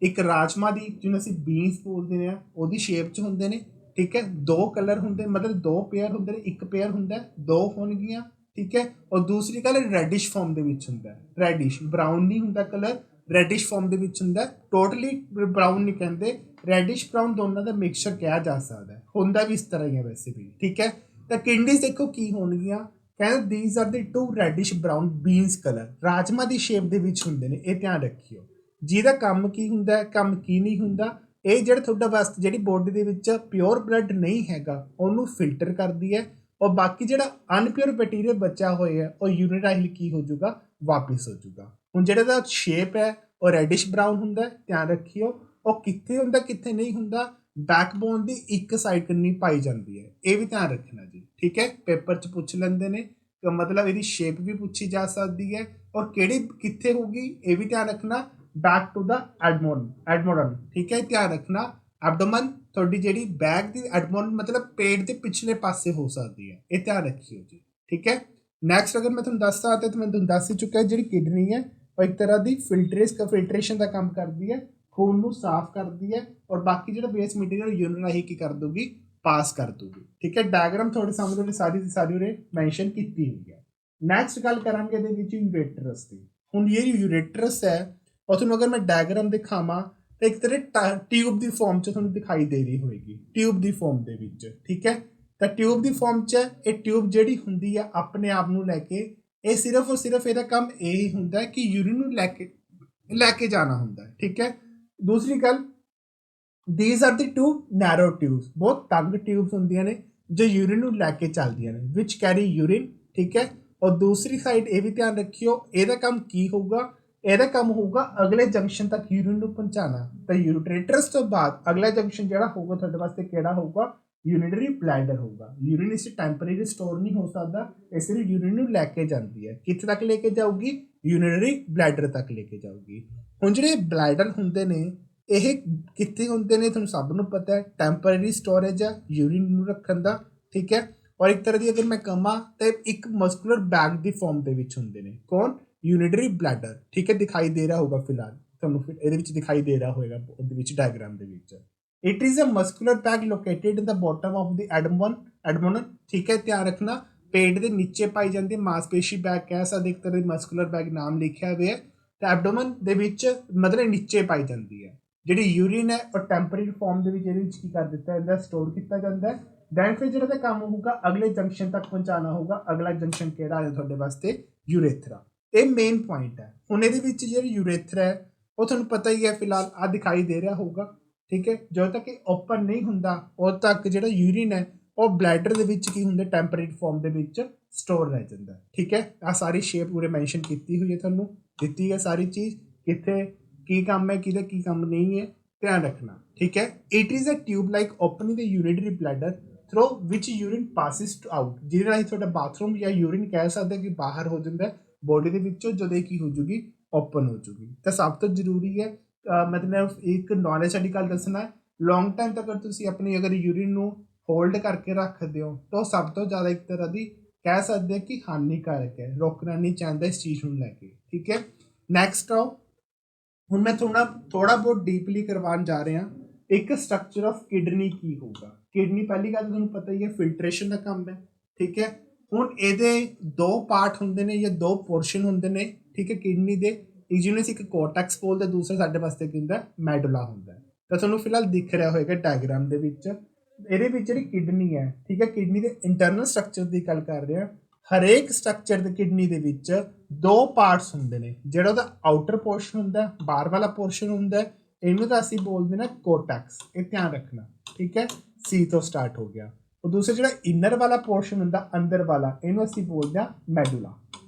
ਇੱਕ ਰਾਜਮਾ ਦੀ, ਜਿਹਨੂੰ ਅਸੀਂ ਬੀਨਸ ਬੋਲਦੇ ਹਾਂ, ਉਹਦੀ ਸ਼ੇਪ 'ਚ ਹੁੰਦੇ ਨੇ, ਠੀਕ ਹੈ। 2 ਕਲਰ ਹੁੰਦੇ, ਮਤਲਬ 2 ਪੇਅਰ ਹੁੰਦੇ ਨੇ। ਇੱਕ ਪੇਅਰ ਹੁੰਦਾ 2 ਹੋਣਗੀਆਂ, ਠੀਕ ਹੈ। ਔਰ ਦੂਸਰੀ ਕਲਰ ਰੈਡਿਸ਼ ਫਾਰਮ ਦੇ ਵਿੱਚ ਹੁੰਦਾ, ਰੈਡਿਸ਼, ਬਰਾਊਨ ਨਹੀਂ ਹੁੰਦਾ ਕਲਰ, ਰੈਡਿਸ਼ ਫਾਰਮ ਦੇ ਵਿੱਚ ਹੁੰਦਾ। ਟੋਟਲੀ ਬਰਾਊਨ ਨਹੀਂ ਕਹਿੰਦੇ, ਰੈਡਿਸ਼ ਬਰਾਊਨ ਦੋਨਾਂ ਦਾ ਮਿਕਸਚਰ ਕਿਹਾ ਜਾ ਸਕਦਾ, ਹੁੰਦਾ ਵੀ ਇਸ ਤਰ੍ਹਾਂ ਹੀ ਹੈ ਵੈਸੇ ਵੀ, ਠੀਕ ਹੈ। ਤਾਂ ਕਿਡਨੀਜ਼ ਦੇਖੋ ਕੀ ਹੋਣਗੀਆਂ, ਕਹਿੰਦੇ these R the 2 reddish brown beans colour, rajma the shape ਦੇ ਵਿੱਚ ਹੁੰਦੇ ਨੇ। ਇਹ ਧਿਆਨ ਰੱਖਿਓ। ਜਿਹਦਾ ਕੰਮ ਕੀ ਹੁੰਦਾ, ਕੰਮ ਕੀ ਨਹੀਂ ਹੁੰਦਾ, ਇਹ ਜਿਹੜਾ ਤੁਹਾਡਾ ਵਾਸਤੇ ਜਿਹੜੀ ਬੋਡੀ ਦੇ ਵਿੱਚ ਪਿਓਰ ਬਲੱਡ ਨਹੀਂ ਹੈਗਾ ਉਹਨੂੰ ਫਿਲਟਰ ਕਰਦੀ ਹੈ ਔਰ ਬਾਕੀ ਜਿਹੜਾ ਅਨਪਿਓਰ ਮਟੀਰੀਅਲ ਬਚਿਆ ਹੋਇਆ ਹੈ ਉਹ ਯੂਰਿਨ ਰਾਹੀਂ ਕੀ ਹੋ ਜਾਊਗਾ? ਵਾਪਿਸ ਹੋ ਜਾਊਗਾ। ਹੁਣ ਜਿਹੜਾ ਦਾ ਸ਼ੇਪ ਹੈ ਉਹ ਰੈਡਿਸ਼ ਬਰਾਊਨ ਹੁੰਦਾ, ਧਿਆਨ ਰੱਖਿਓ। ਉਹ ਕਿੱਥੇ ਹੁੰਦਾ ਕਿੱਥੇ ਨਹੀਂ ਹੁੰਦਾ? ਬੈਕਬੋਨ ਦੀ ਇੱਕ ਸਾਈਡ ਕੰਨੀ ਪਾਈ ਜਾਂਦੀ ਹੈ, ਇਹ ਵੀ ਧਿਆਨ ਰੱਖਣਾ ਜੀ, ਠੀਕ ਹੈ। ਪੇਪਰ 'ਚ ਪੁੱਛ ਲੈਂਦੇ ਨੇ, ਮਤਲਬ ਇਹਦੀ ਸ਼ੇਪ ਵੀ ਪੁੱਛੀ ਜਾ ਸਕਦੀ ਹੈ ਔਰ ਕਿਹੜੀ ਕਿੱਥੇ ਹੋਊਗੀ ਇਹ ਵੀ ਧਿਆਨ ਰੱਖਣਾ। ਬੈਕ ਟੂ ਦਾ ਐਡਮੋਨਮ, ਠੀਕ ਹੈ। ਧਿਆਨ ਰੱਖਣਾ ਐਬਡੋਮਨ ਤੁਹਾਡੀ ਜਿਹੜੀ ਬੈਕ ਦੀ ਐਡਮੋਨਮ ਮਤਲਬ ਪੇਟ ਦੇ ਪਿਛਲੇ ਪਾਸੇ ਹੋ ਸਕਦੀ ਹੈ, ਇਹ ਧਿਆਨ ਰੱਖਿਓ ਜੀ, ਠੀਕ ਹੈ। ਨੈਕਸਟ ਅਗਰ ਮੈਂ ਤੁਹਾਨੂੰ ਦੱਸਦਾ ਤਾਂ ਮੈਂ ਤੁਹਾਨੂੰ ਦੱਸ ਹੀ ਚੁੱਕਿਆ ਜਿਹੜੀ ਕਿਡਨੀ ਹੈ ਉਹ ਇੱਕ ਤਰ੍ਹਾਂ ਦੀ ਫਿਲਟਰੇਸ਼ਨ ਦਾ ਕੰਮ ਕਰਦੀ ਹੈ, ਖੂਨ ਨੂੰ ਸਾਫ਼ ਕਰਦੀ ਹੈ ਔਰ ਬਾਕੀ ਜਿਹੜਾ ਵੇਸਟ ਮਟੀਰੀਅਲ ਯੂਰਿਨ ਰਾਹੀਂ ਕੀ ਕਰ ਦੂਗੀ? ਪਾਸ ਕਰ ਦੂਗੀ, ਠੀਕ ਹੈ। ਡਾਇਗਰਾਮ ਤੁਹਾਡੇ ਸਾਹਮਣੇ ਸਾਰੀ ਦੀ ਸਾਰੀ ਉਰੇ ਮੈਂਸ਼ਨ ਕੀਤੀ ਹੋਈ ਹੈ। ਨੈਕਸਟ ਗੱਲ ਕਰਾਂਗੇ ਇਹਦੇ ਵਿੱਚ ਯੂਰੇਟਰਸ ਦੀ। ਹੁਣ ਇਹ ਯੂਰੇਟਰਸ ਹੈ और ਤੁਹਾਨੂੰ ਅਗਰ ਮੈਂ ਡਾਇਗਰਾਮ ਦਿਖਾਵਾਂ ਤਾਂ ਇੱਕ ਤਰ੍ਹਾਂ ਟਿਊਬ ਦੀ ਫਾਰਮ 'ਚ ਤੁਹਾਨੂੰ ਦਿਖਾਈ ਦੇ ਰਹੀ ਹੋਏਗੀ, ਟਿਊਬ ਦੀ ਫਾਰਮ ਦੇ ਵਿੱਚ, ਠੀਕ ਹੈ। ਤਾਂ ਟਿਊਬ ਦੀ ਫਾਰਮ 'ਚ ਇਹ ਟਿਊਬ ਜਿਹੜੀ ਹੁੰਦੀ ਆ ਆਪਣੇ ਆਪ ਨੂੰ ਲੈ ਕੇ, ਇਹ ਸਿਰਫ ਔਰ ਸਿਰਫ ਇਹਦਾ ਕੰਮ ਇਹ ਹੀ ਹੁੰਦਾ ਕਿ ਯੂਰਿਨ ਨੂੰ ਲੈ ਕੇ ਜਾਣਾ ਹੁੰਦਾ, ਠੀਕ ਹੈ। ਦੂਸਰੀ ਗੱਲ, these are the 2 narrow tubes, ਬਹੁਤ ਤੰਗ ਟਿਊਬਸ ਹੁੰਦੀਆਂ ਨੇ ਜੋ ਯੂਰਿਨ ਨੂੰ ਲੈ ਕੇ ਚੱਲਦੀਆਂ ਨੇ, which carry urine, ਠੀਕ ਹੈ। ਔਰ ਦੂਸਰੀ ਸਾਈਡ ਇਹ ਵੀ ਧਿਆਨ ਰੱਖਿਓ ਇਹਦਾ ਕੰਮ ਕੀ ਹੋਊਗਾ? ਇਹਦਾ ਕੰਮ ਹੋਊਗਾ ਅਗਲੇ ਜੰਕਸ਼ਨ ਤੱਕ ਯੂਰਿਨ ਨੂੰ ਪਹੁੰਚਾਉਣਾ। ਤਾਂ ਯੂਰੇਟਰਸ ਤੋਂ ਬਾਅਦ ਅਗਲਾ ਜੰਕਸ਼ਨ ਜਿਹੜਾ ਹੋਊਗਾ ਤੁਹਾਡੇ ਵਾਸਤੇ ਕਿਹੜਾ ਹੋਊਗਾ? ਯੂਰਿਨਰੀ ਬਲੈਡਰ ਹੋਊਗਾ। ਯੂਰਿਨ ਇਸ ਟੈਂਪਰੇਰੀ ਸਟੋਰ ਨਹੀਂ ਹੋ ਸਕਦਾ, ਇਸ ਲਈ ਯੂਰਿਨ ਨੂੰ ਲੈ ਕੇ ਜਾਂਦੀ ਹੈ। ਕਿੱਥੇ ਤੱਕ ਲੈ ਕੇ ਜਾਊਗੀ? ਯੂਰਿਨਰੀ ਬਲੈਡਰ ਤੱਕ ਲੈ ਕੇ ਜਾਊਗੀ। ਹੁਣ ਜਿਹੜੇ ਬਲੈਡਰ ਹੁੰਦੇ ਨੇ ਇਹ ਕਿੱਥੇ ਹੁੰਦੇ ਨੇ ਤੁਹਾਨੂੰ ਸਭ ਨੂੰ ਪਤਾ ਹੈ, ਟੈਂਪਰੇਰੀ ਸਟੋਰੇਜ ਆ ਯੂਰਿਨ ਨੂੰ ਰੱਖਣ ਦਾ, ਠੀਕ ਹੈ। ਔਰ ਇੱਕ ਤਰ੍ਹਾਂ ਦੀ ਅਗਰ ਮੈਂ ਕਹਾਂ ਤਾਂ ਇੱਕ ਮਸਕੂਲਰ ਬੈਗ ਦੀ ਫਾਰਮ ਦੇ ਵਿੱਚ ਹੁੰਦੇ ਨੇ। ਕੌਣ? ਯੂਰਿਨਰੀ ਬਲੈਡਰ, ਠੀਕ ਹੈ। ਦਿਖਾਈ ਦੇ ਰਿਹਾ ਹੋਊਗਾ ਫਿਲਹਾਲ ਤੁਹਾਨੂੰ, ਇਹਦੇ ਵਿੱਚ ਦਿਖਾਈ ਦੇ ਰਿਹਾ ਹੋਏਗਾ ਉਹਦੇ ਵਿੱਚ ਡਾਇਗਰਾਮ ਦੇ ਵਿੱਚ। It is a muscular bag located in the bottom of the abdomen, ਠੀਕ ਹੈ। ਧਿਆਨ ਰੱਖਣਾ ਪੇਟ ਦੇ ਨੀਚੇ ਪਾਈ ਜਾਂਦੀ ਹੈ, ਮਾਸਪੇਸ਼ੀ ਬੈਗ ਕਹਿ ਸਕਦੇ, ਇੱਕ ਤਰ੍ਹਾਂ ਦੀ ਮਸਕੂਲਰ ਬੈਗ ਨਾਮ ਲਿਖਿਆ ਹੋਇਆ ਹੈ। ਤਾਂ ਐਬਡੋਮਨ ਦੇ ਵਿੱਚ ਮਤਲਬ ਨੀਚੇ ਪਾਈ ਜਾਂਦੀ ਹੈ। ਜਿਹੜੀ ਯੂਰਿਨ ਹੈ ਉਹ ਟੈਂਪਰੇਰੀ ਫਾਰਮ ਦੇ ਵਿੱਚ ਇਹਦੇ ਵਿੱਚ ਕੀ ਕਰ ਦਿੱਤਾ ਜਾਂਦਾ? ਸਟੋਰ ਕੀਤਾ ਜਾਂਦਾ ਹੈ। ਦੈਨ ਫਿਰ ਜਿਹੜਾ ਦਾ ਕੰਮ ਹੋਊਗਾ ਅਗਲੇ ਜੰਕਸ਼ਨ ਤੱਕ ਪਹੁੰਚਾਉਣਾ ਹੋਊਗਾ। ਅਗਲਾ ਜੰਕਸ਼ਨ ਕਿਹੜਾ ਹੈ ਤੁਹਾਡੇ ਵਾਸਤੇ? ਯੂਰੇਥਰਾ। ਇਹ ਮੇਨ ਪੁਆਇੰਟ ਹੈ। ਹੁਣ ਇਹਦੇ ਵਿੱਚ ਜਿਹੜੀ ਯੂਰੇਥਰਾ ਹੈ ਉਹ ਤੁਹਾਨੂੰ ਪਤਾ ਹੀ ਹੈ, ਫਿਲਹਾਲ ਆ ਦਿਖਾਈ ਦੇ ਰਿਹਾ ਹੋਊਗਾ, ਠੀਕ ਹੈ। ਜਦੋਂ ਤੱਕ ਇਹ ਓਪਨ ਨਹੀਂ ਹੁੰਦਾ ਉਦੋਂ ਤੱਕ ਜਿਹੜਾ ਯੂਰਿਨ ਹੈ ਉਹ ਬਲੈਡਰ ਦੇ ਵਿੱਚ ਕੀ ਹੁੰਦਾ? ਟੈਂਪਰੇਰੀ ਫਾਰਮ ਦੇ ਵਿੱਚ ਸਟੋਰ ਰਹਿ ਜਾਂਦਾ, ਠੀਕ ਹੈ। ਆ ਸਾਰੀ ਸ਼ੇਪ ਪੂਰੇ ਮੈਂਸ਼ਨ ਕੀਤੀ ਹੋਈ ਹੈ, ਤੁਹਾਨੂੰ ਦਿੱਤੀ ਹੈ ਸਾਰੀ ਚੀਜ਼। ਕਿੱਥੇ? की काम है किहदा की काम नहीं है, ध्यान रखना। ठीक है, it is a tube like opening the urinary bladder through which urine passes out, ਜਿਹਦੇ ਰਾਹੀਂ ਤੁਹਾਡਾ ਬਾਥਰੂਮ ਜਾਂ ਯੂਰਿਨ ਕਹਿ ਸਕਦੇ ਕਿ ਬਾਹਰ ਹੋ ਜਾਂਦਾ ਬੋਡੀ ਦੇ ਵਿੱਚੋਂ ਜਦੋਂ ਕੀ ਹੋ ਜੂਗੀ, ਓਪਨ ਹੋ ਜੂਗੀ। ਤਾਂ ਸਭ ਤੋਂ ਜ਼ਰੂਰੀ ਹੈ ਮਤਲਬ ਇੱਕ ਨੌਲੇਜ ਵਾਲੀ ਗੱਲ ਦੱਸਣਾ, ਲੌਂਗ ਟਾਈਮ ਤੱਕ ਅਗਰ ਤੁਸੀਂ ਆਪਣੀ ਅਗਰ ਯੂਰਿਨ ਨੂੰ ਹੋਲਡ ਕਰਕੇ ਰੱਖਦੇ ਹੋ ਤਾਂ ਸਭ ਤੋਂ ਜ਼ਿਆਦਾ ਇੱਕ ਤਰ੍ਹਾਂ ਦੀ ਕਹਿ ਸਕਦੇ ਕਿ ਹਾਨੀਕਾਰਕ ਹੈ, ਰੋਕਣਾ ਨਹੀਂ ਚਾਹੁੰਦਾ ਇਸ ਚੀਜ਼ ਨੂੰ ਲੈ ਕੇ। ਠੀਕ ਹੈ, ਨੈਕਸਟ ਆਓ, ਹੁਣ ਮੈਂ ਥੋੜਾ ਬਹੁਤ ਡੀਪਲੀ ਕਰਵਾਉਣ ਜਾ ਰਿਹਾ ਇੱਕ ਸਟਰਕਚਰ ਆਫ ਕਿਡਨੀ ਕੀ ਹੋਊਗਾ। ਕਿਡਨੀ ਪਹਿਲੀ ਗੱਲ ਤੁਹਾਨੂੰ ਪਤਾ ਹੀ ਹੈ ਫਿਲਟਰੇਸ਼ਨ ਦਾ ਕੰਮ ਹੈ। ਠੀਕ ਹੈ, ਹੁਣ ਇਹਦੇ ਦੋ ਪਾਰਟ ਹੁੰਦੇ ਨੇ ਜਾਂ ਦੋ ਪੋਰਸ਼ਨ ਹੁੰਦੇ ਨੇ। ਠੀਕ ਹੈ, ਕਿਡਨੀ ਦੇ ਜਿਹਨੂੰ ਅਸੀਂ ਇੱਕ ਕੋਰਟੈਕਸ ਬੋਲਦੇ, ਦੂਸਰਾ ਸਾਡੇ ਵਾਸਤੇ ਕੀ ਹੁੰਦਾ ਮੈਡੂਲਾ ਹੁੰਦਾ। ਤਾਂ ਤੁਹਾਨੂੰ ਫਿਲਹਾਲ ਦਿਖ ਰਿਹਾ ਹੋਏਗਾ ਡਾਇਗਰਾਮ ਦੇ ਵਿੱਚ, ਇਹਦੇ ਵਿੱਚ ਜਿਹੜੀ ਕਿਡਨੀ ਹੈ, ਠੀਕ ਹੈ, ਕਿਡਨੀ ਦੇ ਇੰਟਰਨਲ ਸਟਰਕਚਰ ਦੀ ਗੱਲ ਕਰ ਰਹੇ ਹਾਂ। ਹਰੇਕ ਸਟਰਕਚਰ ਦੇ ਕਿਡਨੀ ਦੇ ਵਿੱਚ ਦੋ ਪਾਰਟਸ ਹੁੰਦੇ ਨੇ, ਜਿਹੜਾ ਉਹਦਾ ਆਊਟਰ ਪੋਰਸ਼ਨ ਹੁੰਦਾ ਬਾਹਰ ਵਾਲਾ ਪੋਰਸ਼ਨ ਹੁੰਦਾ, ਇਹਨੂੰ ਤਾਂ ਅਸੀਂ ਬੋਲਦੇ ਨਾ ਕੋਰਟੈਕਸ, ਇਹ ਧਿਆਨ ਰੱਖਣਾ। ਠੀਕ ਹੈ, ਸੀ ਤੋਂ ਸਟਾਰਟ ਹੋ ਗਿਆ। ਉਹ ਦੂਸਰਾ ਜਿਹੜਾ ਇਨਰ ਵਾਲਾ ਪੋਰਸ਼ਨ ਹੁੰਦਾ ਅੰਦਰ ਵਾਲਾ, ਇਹਨੂੰ ਅਸੀਂ ਬੋਲਦੇ ਹਾਂ ਮੈਡੂਲਾ,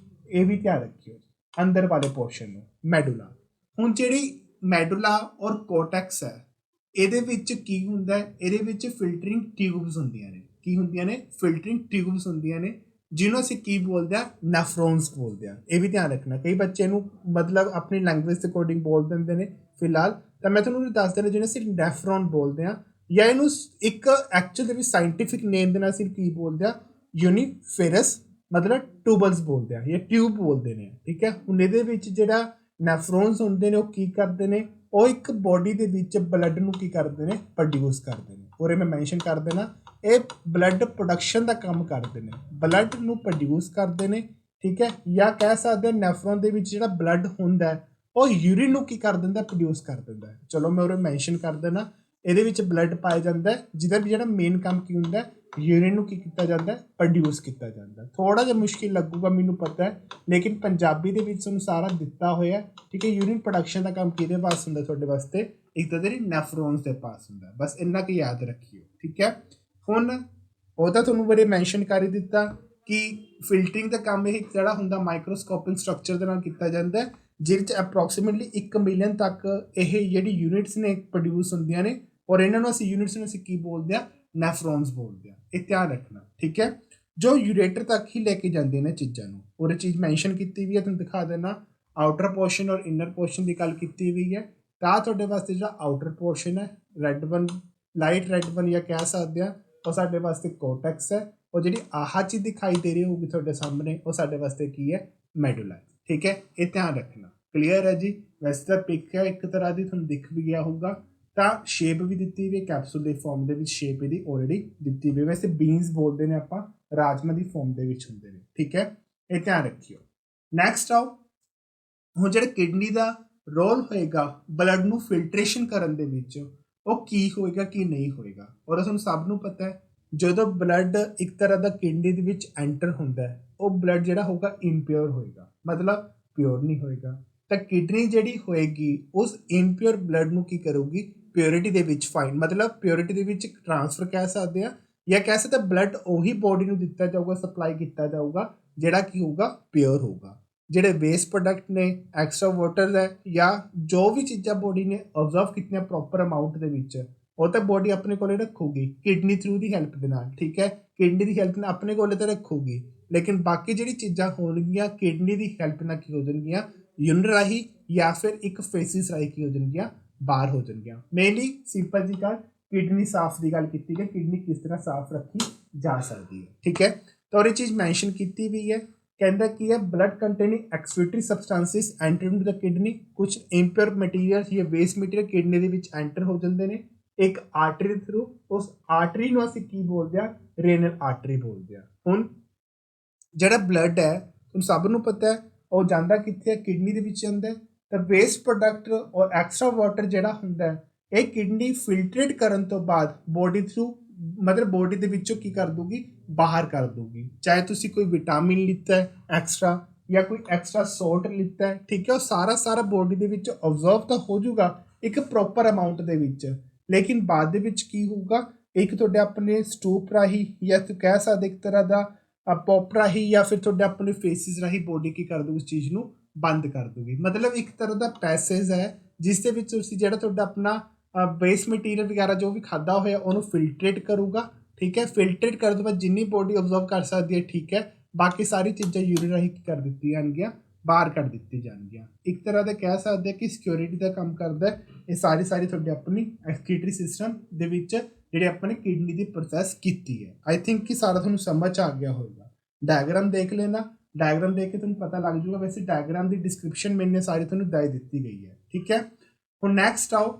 ਇਹ ਵੀ ਧਿਆਨ ਰੱਖਿਓ, ਅੰਦਰ ਵਾਲੇ ਪੋਰਸ਼ਨ ਨੂੰ ਮੈਡੂਲਾ। ਹੁਣ ਜਿਹੜੀ ਮੈਡੂਲਾ ਔਰ ਕੋਰਟੈਕਸ ਹੈ ਇਹਦੇ ਵਿੱਚ ਕੀ ਹੁੰਦਾ, ਇਹਦੇ ਵਿੱਚ ਫਿਲਟਰਿੰਗ ਟਿਊਬਸ ਹੁੰਦੀਆਂ ਨੇ। ਕੀ ਹੁੰਦੀਆਂ ਨੇ? ਫਿਲਟਰਿੰਗ ਟਿਊਬਸ ਹੁੰਦੀਆਂ ਨੇ, ਜਿਹਨੂੰ ਅਸੀਂ ਕੀ ਬੋਲਦੇ ਹਾਂ ਨੈਫਰੋਨਸ ਬੋਲਦੇ ਹਾਂ। ਇਹ ਵੀ ਧਿਆਨ ਰੱਖਣਾ, ਕਈ ਬੱਚੇ ਨੂੰ ਮਤਲਬ ਆਪਣੀ ਲੈਂਗੁਏਜ ਦੇ ਅਕੋਰਡਿੰਗ ਬੋਲ ਦਿੰਦੇ ਨੇ ਫਿਲਹਾਲ, ਤਾਂ ਮੈਂ ਤੁਹਾਨੂੰ ਦੱਸ ਦੇਣਾ ਜਿਹਨੂੰ ਅਸੀਂ ਨੈਫਰੋਨ ਬੋਲਦੇ ਹਾਂ, ਜਾਂ ਇਹਨੂੰ ਇੱਕ ਐਕਚੁਅਲ ਦੇ ਵਿੱਚ ਸਾਇੰਟੀਫਿਕ ਨੇਮ ਦੇ ਨਾਲ ਅਸੀਂ ਕੀ ਬੋਲਦੇ ਹਾਂ ਯੂਨੀਫੇਰਸ ਮਤਲਬ ਟਿਊਬਲਸ ਬੋਲਦੇ ਆ ਜਾਂ ਟਿਊਬ ਬੋਲਦੇ ਨੇ। ਠੀਕ ਹੈ, ਹੁਣ ਇਹਦੇ ਵਿੱਚ ਜਿਹੜਾ ਨੈਫਰੋਨਸ ਹੁੰਦੇ ਨੇ ਉਹ ਕੀ ਕਰਦੇ ਨੇ, ਉਹ ਇੱਕ ਬੋਡੀ ਦੇ ਵਿੱਚ ਬਲੱਡ ਨੂੰ ਕੀ ਕਰਦੇ ਨੇ ਪ੍ਰੋਡਿਊਸ ਕਰਦੇ ਨੇ। ਔਰ ਇਹ ਮੈਂ ਮੈਂਸ਼ਨ ਕਰ ਦੇਣਾ, ਇਹ ਬਲੱਡ ਪ੍ਰੋਡਕਸ਼ਨ ਦਾ ਕੰਮ ਕਰਦੇ ਨੇ, ਬਲੱਡ ਨੂੰ ਪ੍ਰੋਡਿਊਸ ਕਰਦੇ ਨੇ। ਠੀਕ ਹੈ, ਜਾਂ ਕਹਿ ਸਕਦੇ ਨੈਫਰੋਨ ਦੇ ਵਿੱਚ ਜਿਹੜਾ ਬਲੱਡ ਹੁੰਦਾ ਉਹ ਯੂਰਿਨ ਨੂੰ ਕੀ ਕਰ ਦਿੰਦਾ ਪ੍ਰੋਡਿਊਸ ਕਰ ਦਿੰਦਾ। ਚਲੋ ਮੈਂ ਉਹ ਮੈਂਸ਼ਨ ਕਰ ਦੇਣਾ, ਇਹਦੇ ਵਿੱਚ ਬਲੱਡ ਪਾਇਆ ਜਾਂਦਾ ਜਿਹਦਾ ਵੀ ਜਿਹੜਾ ਮੇਨ ਕੰਮ ਕੀ ਹੁੰਦਾ ਯੂਰਿਨ ਨੂੰ ਕੀ ਕੀਤਾ ਜਾਂਦਾ ਪ੍ਰੋਡਿਊਸ ਕੀਤਾ ਜਾਂਦਾ। ਥੋੜਾ ਜਿਹਾ ਮੁਸ਼ਕਿਲ ਲੱਗੂਗਾ ਮੈਨੂੰ ਪਤਾ ਹੈ, ਲੇਕਿਨ ਪੰਜਾਬੀ ਦੇ ਵਿੱਚ ਤੁਹਾਨੂੰ ਸਾਰਾ ਦਿੱਤਾ ਹੋਇਆ। ਠੀਕ ਹੈ, ਯੂਰਿਨ ਪ੍ਰੋਡਕਸ਼ਨ ਦਾ ਕੰਮ ਕਿਹਦੇ ਪਾਸ ਹੁੰਦਾ ਤੁਹਾਡੇ ਵਾਸਤੇ, ਇੱਕ ਤਾਂ ਤੇਰੀ ਨੈਫਰੋਨਸ ਦੇ ਪਾਸ ਹੁੰਦਾ, ਬਸ ਇੰਨਾ ਕੁ ਯਾਦ ਰੱਖਿਓ। ਠੀਕ ਹੈ, ਹੁਣ ਉਹ ਤਾਂ ਤੁਹਾਨੂੰ ਬੜੇ ਮੈਂਸ਼ਨ ਕਰ ਹੀ ਦਿੱਤਾ ਕਿ ਫਿਲਟਰਿੰਗ ਦਾ ਕੰਮ ਇਹ ਜਿਹੜਾ ਹੁੰਦਾ ਮਾਈਕਰੋਸਕੋਪਿਕ ਸਟਰਕਚਰ ਦੇ ਨਾਲ ਕੀਤਾ ਜਾਂਦਾ, ਜਿਹਦੇ 'ਚ ਅਪਰੋਕਸੀਮੇਟਲੀ 1 ਮਿਲੀਅਨ ਤੱਕ ਇਹ ਜਿਹੜੀ ਯੂਨਿਟਸ ਨੇ ਪ੍ਰੋਡਿਊਸ ਹੁੰਦੀਆਂ ਨੇ, ਔਰ ਇਹਨਾਂ ਨੂੰ ਅਸੀਂ ਯੂਨਿਟਸ ਨੂੰ ਅਸੀਂ ਕੀ ਬੋਲਦੇ ਹਾਂ ਨੈਫਰੋਨਸ ਬੋਲਦੇ ਹਾਂ। ਇਹ ਧਿਆਨ ਰੱਖਣਾ। ਠੀਕ ਹੈ, ਜੋ ਯੂਰੇਟਰ ਤੱਕ ਹੀ ਲੈ ਕੇ ਜਾਂਦੇ ਨੇ ਚੀਜ਼ਾਂ ਨੂੰ, ਔਰ ਇਹ ਚੀਜ਼ ਮੈਂਸ਼ਨ ਕੀਤੀ ਵੀ ਹੈ, ਤੁਹਾਨੂੰ ਦਿਖਾ ਦੇਣਾ। ਆਊਟਰ ਪੋਰਸ਼ਨ ਔਰ ਇਨਰ ਪੋਰਸ਼ਨ ਦੀ ਗੱਲ ਕੀਤੀ ਹੋਈ ਹੈ, ਤਾਂ ਤੁਹਾਡੇ ਵਾਸਤੇ ਜਿਹੜਾ ਆਊਟਰ ਪੋਰਸ਼ਨ ਹੈ red one, light red one ਜਾਂ ਕਹਿ ਸਕਦੇ ਹਾਂ, ਉਹ ਸਾਡੇ ਵਾਸਤੇ ਕੋਰਟੈਕਸ ਹੈ। ਉਹ ਜਿਹੜੀ ਆਹ ਚੀਜ਼ ਦਿਖਾਈ ਦੇ ਰਹੀ ਹੋਊਗੀ ਤੁਹਾਡੇ ਸਾਹਮਣੇ, ਉਹ ਸਾਡੇ ਵਾਸਤੇ ਕੀ ਹੈ ਮੈਡੂਲਾ। ਠੀਕ ਹੈ, ਇਹ ਧਿਆਨ ਰੱਖਣਾ। ਕਲੀਅਰ ਹੈ ਜੀ? ਵੈਸੇ ਤਾਂ ਪਿਕ ਹੈ ਇੱਕ ਤਰ੍ਹਾਂ ਦੀ, ਤੁਹਾਨੂੰ ਦਿਖ ਵੀ ਗਿਆ ਹੋਊਗਾ। ਤਾਂ ਸ਼ੇਪ ਵੀ ਦਿੱਤੀ ਹੋਈ ਹੈ, ਕੈਪਸੂਲ ਦੇ ਫਾਰਮ ਦੇ ਵਿੱਚ ਸ਼ੇਪ ਇਹਦੀ ਆਲਰੇਡੀ ਦਿੱਤੀ ਹੋਈ। ਵੈਸੇ ਬੀਨਸ ਬੋਲਦੇ ਨੇ ਆਪਾਂ, ਰਾਜਮਾ ਦੀ ਫਾਰਮ ਦੇ ਵਿੱਚ ਹੁੰਦੇ ਨੇ। ਠੀਕ ਹੈ, ਇਹ ਧਿਆਨ ਰੱਖਿਓ। ਨੈਕਸਟ ਆਓ, ਹੁਣ ਜਿਹੜਾ ਕਿਡਨੀ ਦਾ ਰੋਲ ਹੋਏਗਾ ਬਲੱਡ ਨੂੰ ਫਿਲਟਰੇਸ਼ਨ ਕਰਨ ਦੇ ਵਿੱਚ, ਉਹ ਕੀ ਹੋਏਗਾ ਕੀ ਨਹੀਂ ਹੋਏਗਾ। ਔਰ ਤੁਹਾਨੂੰ ਸਭ ਨੂੰ ਪਤਾ ਹੈ ਜਦੋਂ ਬਲੱਡ ਇੱਕ ਤਰ੍ਹਾਂ ਦਾ ਕਿਡਨੀ ਦੇ ਵਿੱਚ ਐਂਟਰ ਹੁੰਦਾ ਹੈ, ਉਹ ਬਲੱਡ ਜਿਹੜਾ ਹੋਊਗਾ ਇੰਪਿਓਰ ਹੋਏਗਾ, ਮਤਲਬ ਪਿਓਰ ਨਹੀਂ ਹੋਏਗਾ। ਤਾਂ ਕਿਡਨੀ ਜਿਹੜੀ ਹੋਏਗੀ ਉਸ ਇੰਪਿਓਰ ਬਲੱਡ ਨੂੰ ਕੀ ਕਰੂਗੀ ਪਿਓਰਿਟੀ ਦੇ ਵਿੱਚ ਫਾਈਨ, ਮਤਲਬ ਪਿਓਰਿਟੀ ਦੇ ਵਿੱਚ ਟ੍ਰਾਂਸਫਰ ਕਹਿ ਸਕਦੇ ਹਾਂ, ਜਾਂ ਕਹਿ ਸਕਦੇ ਬਲੱਡ ਉਹੀ ਬੋਡੀ ਨੂੰ ਦਿੱਤਾ ਜਾਊਗਾ, ਸਪਲਾਈ ਕੀਤਾ ਜਾਊਗਾ ਜਿਹੜਾ ਕੀ ਹੋਊਗਾ ਪਿਓਰ ਹੋਊਗਾ। ਜਿਹੜੇ ਵੇਸਟ ਪ੍ਰੋਡਕਟ ਨੇ, ਐਕਸਟਰਾ ਵਾਟਰ ਹੈ, ਜਾਂ ਜੋ ਵੀ ਚੀਜ਼ਾਂ ਬੋਡੀ ਨੇ ਅਬਜ਼ਰਵ ਕੀਤੀਆਂ ਪ੍ਰੋਪਰ ਅਮਾਊਂਟ ਦੇ ਵਿੱਚ, ਉਹ ਤਾਂ ਬੋਡੀ ਆਪਣੇ ਕੋਲੇ ਰੱਖੂਗੀ ਕਿਡਨੀ ਥਰੂ ਦੀ ਹੈਲਪ ਦੇ ਨਾਲ। ਠੀਕ ਹੈ, ਕਿਡਨੀ ਦੀ ਹੈਲਪ ਨਾਲ ਆਪਣੇ ਕੋਲੇ ਤਾਂ ਰੱਖੂਗੀ, ਲੇਕਿਨ ਬਾਕੀ ਜਿਹੜੀ ਚੀਜ਼ਾਂ ਹੋਣਗੀਆਂ ਕਿਡਨੀ ਦੀ ਹੈਲਪ ਨਾਲ ਕੀ ਹੋ ਜਾਣਗੀਆਂ ਯੂਰਿਨ ਰਾਹੀਂ ਜਾਂ ਫਿਰ ਇੱਕ ਫੇਸਿਸ ਰਾਹੀਂ ਕੀ ਹੋ ਜਾਣਗੀਆਂ ਬਾਹਰ ਹੋ ਜਾਣਗੀਆਂ। ਮੇਨਲੀ ਸਿੰਪਲ ਜੀ ਗੱਲ ਕਿਡਨੀ ਸਾਫ਼ ਦੀ ਗੱਲ ਕੀਤੀ ਹੈ, ਕਿਡਨੀ ਕਿਸ ਤਰ੍ਹਾਂ ਸਾਫ਼ ਰੱਖੀ ਜਾ ਸਕਦੀ ਹੈ। ਠੀਕ ਹੈ, ਤਾਂ ਇਹ ਚੀਜ਼ ਮੈਂਸ਼ਨ ਕੀਤੀ ਵੀ ਹੈ। ਕਹਿੰਦਾ ਕੀ ਹੈ blood containing excretory substances enter into the kidney, ਕੁਝ ਇੰਪਿਓਰ ਮਟੀਰੀਅਲ ਜਾਂ ਵੇਸਟ ਮਟੀਰੀਅਲ ਕਿਡਨੀ ਦੇ ਵਿੱਚ ਐਂਟਰ ਹੋ ਜਾਂਦੇ ਨੇ ਇੱਕ ਆਰਟਰੀ ਦੇ ਥਰੂ। ਉਸ ਆਰਟਰੀ ਨੂੰ ਅਸੀਂ ਕੀ ਬੋਲਦੇ ਹਾਂ ਰੇਨਲ ਆਰਟਰੀ ਬੋਲਦੇ ਹਾਂ। ਹੁਣ ਜਿਹੜਾ ਬਲੱਡ ਹੈ ਤੁਹਾਨੂੰ ਸਭ ਨੂੰ ਪਤਾ ਹੈ ਉਹ ਜਾਂਦਾ ਕਿੱਥੇ ਹੈ ਕਿਡਨੀ ਦੇ ਵਿੱਚ ਜਾਂਦਾ। ਤਾਂ ਵੇਸਟ ਪ੍ਰੋਡਕਟ ਔਰ ਐਕਸਟਰਾ ਵਾਟਰ ਜਿਹੜਾ ਹੁੰਦਾ ਇਹ ਕਿਡਨੀ ਫਿਲਟਰੇਟ ਕਰਨ ਤੋਂ ਬਾਅਦ ਬੋਡੀ ਥਰੂ ਮਤਲਬ ਬੋਡੀ ਦੇ ਵਿੱਚੋਂ ਕੀ ਕਰ ਦੂਗੀ ਬਾਹਰ ਕਰ ਦੂਗੀ। ਚਾਹੇ ਤੁਸੀਂ ਕੋਈ ਵਿਟਾਮਿਨ ਲਿੱਤਾ ਹੈ ਐਕਸਟਰਾ ਜਾਂ ਕੋਈ ਐਕਸਟਰਾ ਸੋਲਟ ਲਿੱਤਾ ਹੈ, ਠੀਕ ਹੈ, ਉਹ ਸਾਰਾ ਬੋਡੀ ਦੇ ਵਿੱਚ ਅਬਜ਼ਰਵ ਤਾਂ ਹੋ ਜਾਊਗਾ ਇੱਕ ਪ੍ਰੋਪਰ ਅਮਾਊਂਟ ਦੇ ਵਿੱਚ, ਲੇਕਿਨ ਬਾਅਦ ਦੇ ਵਿੱਚ ਕੀ ਹੋਊਗਾ ਇੱਕ ਤੁਹਾਡੇ ਆਪਣੇ ਸਟੂਪ ਰਾਹੀਂ ਜਾਂ ਤੁਸੀਂ ਕਹਿ ਸਕਦੇ ਇੱਕ ਤਰ੍ਹਾਂ ਦਾ ਪੌਪ ਰਾਹੀਂ ਜਾਂ ਫਿਰ ਤੁਹਾਡੇ ਆਪਣੇ ਫੇਸਿਸ ਰਾਹੀਂ ਬੋਡੀ ਕੀ ਕਰ ਦੂਗੀ ਉਸ ਚੀਜ਼ ਨੂੰ ਬੰਦ ਕਰ ਦੂਗੀ। ਮਤਲਬ ਇੱਕ ਤਰ੍ਹਾਂ ਦਾ ਪੈਸੇਜ ਹੈ ਜਿਸ ਦੇ ਵਿੱਚ ਤੁਸੀਂ ਜਿਹੜਾ ਤੁਹਾਡਾ ਆਪਣਾ ਵੇਸਟ ਮਟੀਰੀਅਲ ਵਗੈਰਾ ਜੋ ਵੀ ਖਾਦਾ ਹੋਇਆ ਉਹਨੂੰ ਫਿਲਟਰੇਟ ਕਰੂਗਾ, ਠੀਕ ਹੈ। ਫਿਲਟਰੇਟ ਕਰਨ ਤੋਂ ਬਾਅਦ ਜਿੰਨੀ ਬੋਡੀ ਅਬਜ਼ਰਵ ਕਰ ਸਕਦੀ ਹੈ, ਠੀਕ ਹੈ, ਬਾਕੀ ਸਾਰੀ ਚੀਜ਼ਾਂ ਯੂਰਿਨ ਰਾਹੀਂ ਕਰ ਦਿੱਤੀਆਂ ਜਾਣਗੀਆਂ, ਬਾਹਰ ਕੱਢ ਦਿੱਤੀ ਜਾਣਗੀਆਂ। ਇੱਕ ਤਰ੍ਹਾਂ ਦਾ ਕਹਿ ਸਕਦੇ ਕਿ ਸਿਕਿਉਰਿਟੀ ਦਾ ਕੰਮ ਕਰਦਾ ਇਹ ਸਾਰੀ ਤੁਹਾਡੀ ਆਪਣੀ ਐਕਸਕ੍ਰੀਟਰੀ ਸਿਸਟਮ ਦੇ ਵਿੱਚ ਜਿਹੜੇ ਆਪਣੇ ਕਿਡਨੀ ਦੀ ਪ੍ਰੋਸੈਸ ਕੀਤੀ ਹੈ। ਆਈ ਥਿੰਕ ਕਿ ਸਾਰਾ ਤੁਹਾਨੂੰ ਸਮਝ ਆ ਗਿਆ ਹੋਵੇਗਾ। ਡਾਇਗਰਾਮ ਦੇਖ ਲੈਣਾ, ਡਾਇਗਰਾਮ ਦੇਖ ਕੇ ਤੁਹਾਨੂੰ ਪਤਾ ਲੱਗ ਜੂਗਾ। ਵੈਸੇ ਡਾਇਗਰਾਮ ਦੀ ਡਿਸਕ੍ਰਿਪਸ਼ਨ ਮੈਨੇ ਸਾਰੀ ਤੁਹਾਨੂੰ ਦੇ ਦਿੱਤੀ ਗਈ ਹੈ, ਠੀਕ ਹੈ। ਹੁਣ ਨੈਕਸਟ ਆਓ,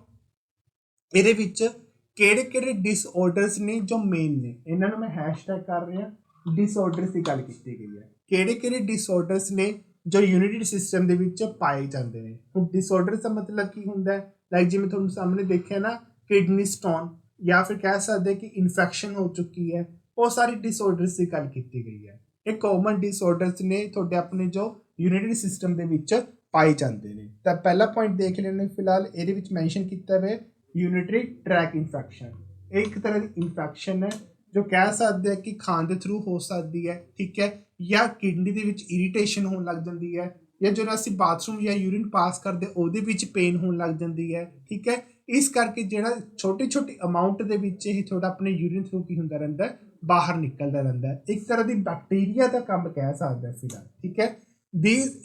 ਇਹਦੇ ਵਿੱਚ ਕਿਹੜੇ ਡਿਸਆਰਡਰਸ ਨੇ ਜੋ ਮੇਨ ਨੇ, ਇਹਨਾਂ ਨੂੰ ਮੈਂ ਹੈਸ਼ਟੈਗ ਕਰ ਰਿਹਾ। ਡਿਸਆਰਡਰਸ ਦੀ ਗੱਲ ਕੀਤੀ ਗਈ ਹੈ, ਕਿਹੜੇ ਡਿਸਆਰਡਰਸ ਨੇ ਜੋ ਯੂਨਿਟੀ ਸਿਸਟਮ ਦੇ ਵਿੱਚ ਪਾਏ ਜਾਂਦੇ ਨੇ। ਹੁਣ ਡਿਸਆਰਡਰਸ ਦਾ ਮਤਲਬ ਕੀ ਹੁੰਦਾ ਹੈ, ਲਾਈਕ ਜਿਵੇਂ ਤੁਹਾਨੂੰ ਸਾਹਮਣੇ ਦੇਖਿਆ ਨਾ, ਕਿਡਨੀ ਸਟੋਨ ਜਾਂ ਫਿਰ ਕਹਿ ਸਕਦੇ ਕਿ ਇਨਫੈਕਸ਼ਨ ਹੋ ਚੁੱਕੀ ਹੈ, ਉਹ ਸਾਰੀ ਡਿਸਆਰਡਰਸ ਦੀ ਗੱਲ ਕੀਤੀ ਗਈ ਹੈ। ਇਹ ਕਾਮਨ ਡਿਸਆਰਡਰਸ ਨੇ ਤੁਹਾਡੇ ਆਪਣੇ ਜੋ ਯੂਨਿਟਰੀ ਸਿਸਟਮ ਦੇ ਵਿੱਚ ਪਾਏ ਜਾਂਦੇ ਨੇ। ਤਾਂ ਪਹਿਲਾ ਪੁਆਇੰਟ ਦੇਖ ਲੈਣੇ ਫਿਲਹਾਲ ਇਹਦੇ ਵਿੱਚ ਮੈਂਸ਼ਨ ਕੀਤਾ ਹੋਇਆ ਯੂਨਿਟਰੀ ਟਰੈਕ ਇਨਫੈਕਸ਼ਨ। ਇਹ ਇੱਕ ਤਰ੍ਹਾਂ ਦੀ ਇਨਫੈਕਸ਼ਨ ਹੈ ਜੋ ਕਹਿ ਸਕਦੇ ਆ ਕਿ ਖਾਣ ਦੇ ਥਰੂ ਹੋ ਸਕਦੀ ਹੈ, ਠੀਕ ਹੈ, ਜਾਂ ਕਿਡਨੀ ਦੇ ਵਿੱਚ ਇਰੀਟੇਸ਼ਨ ਹੋਣ ਲੱਗ ਜਾਂਦੀ ਹੈ, ਜਾਂ ਜਦੋਂ ਅਸੀਂ ਬਾਥਰੂਮ ਜਾਂ ਯੂਰਿਨ ਪਾਸ ਕਰਦੇ ਉਹਦੇ ਵਿੱਚ ਪੇਨ ਹੋਣ ਲੱਗ ਜਾਂਦੀ ਹੈ, ਠੀਕ ਹੈ। ਇਸ ਕਰਕੇ ਜਿਹੜਾ ਛੋਟੀ ਅਮਾਊਂਟ ਦੇ ਵਿੱਚ ਇਹ ਤੁਹਾਡਾ ਆਪਣੇ ਯੂਰਿਨ ਥਰੂ ਕੀ ਹੁੰਦਾ ਰਹਿੰਦਾ, ਬਾਹਰ ਨਿਕਲਦਾ ਰਹਿੰਦਾ। ਇੱਕ ਤਰ੍ਹਾਂ ਦੀ ਬੈਕਟੀਰੀਆ ਦਾ ਕੰਮ ਕਹਿ ਸਕਦੇ ਫਿਲਹਾਲ, ਠੀਕ ਹੈ।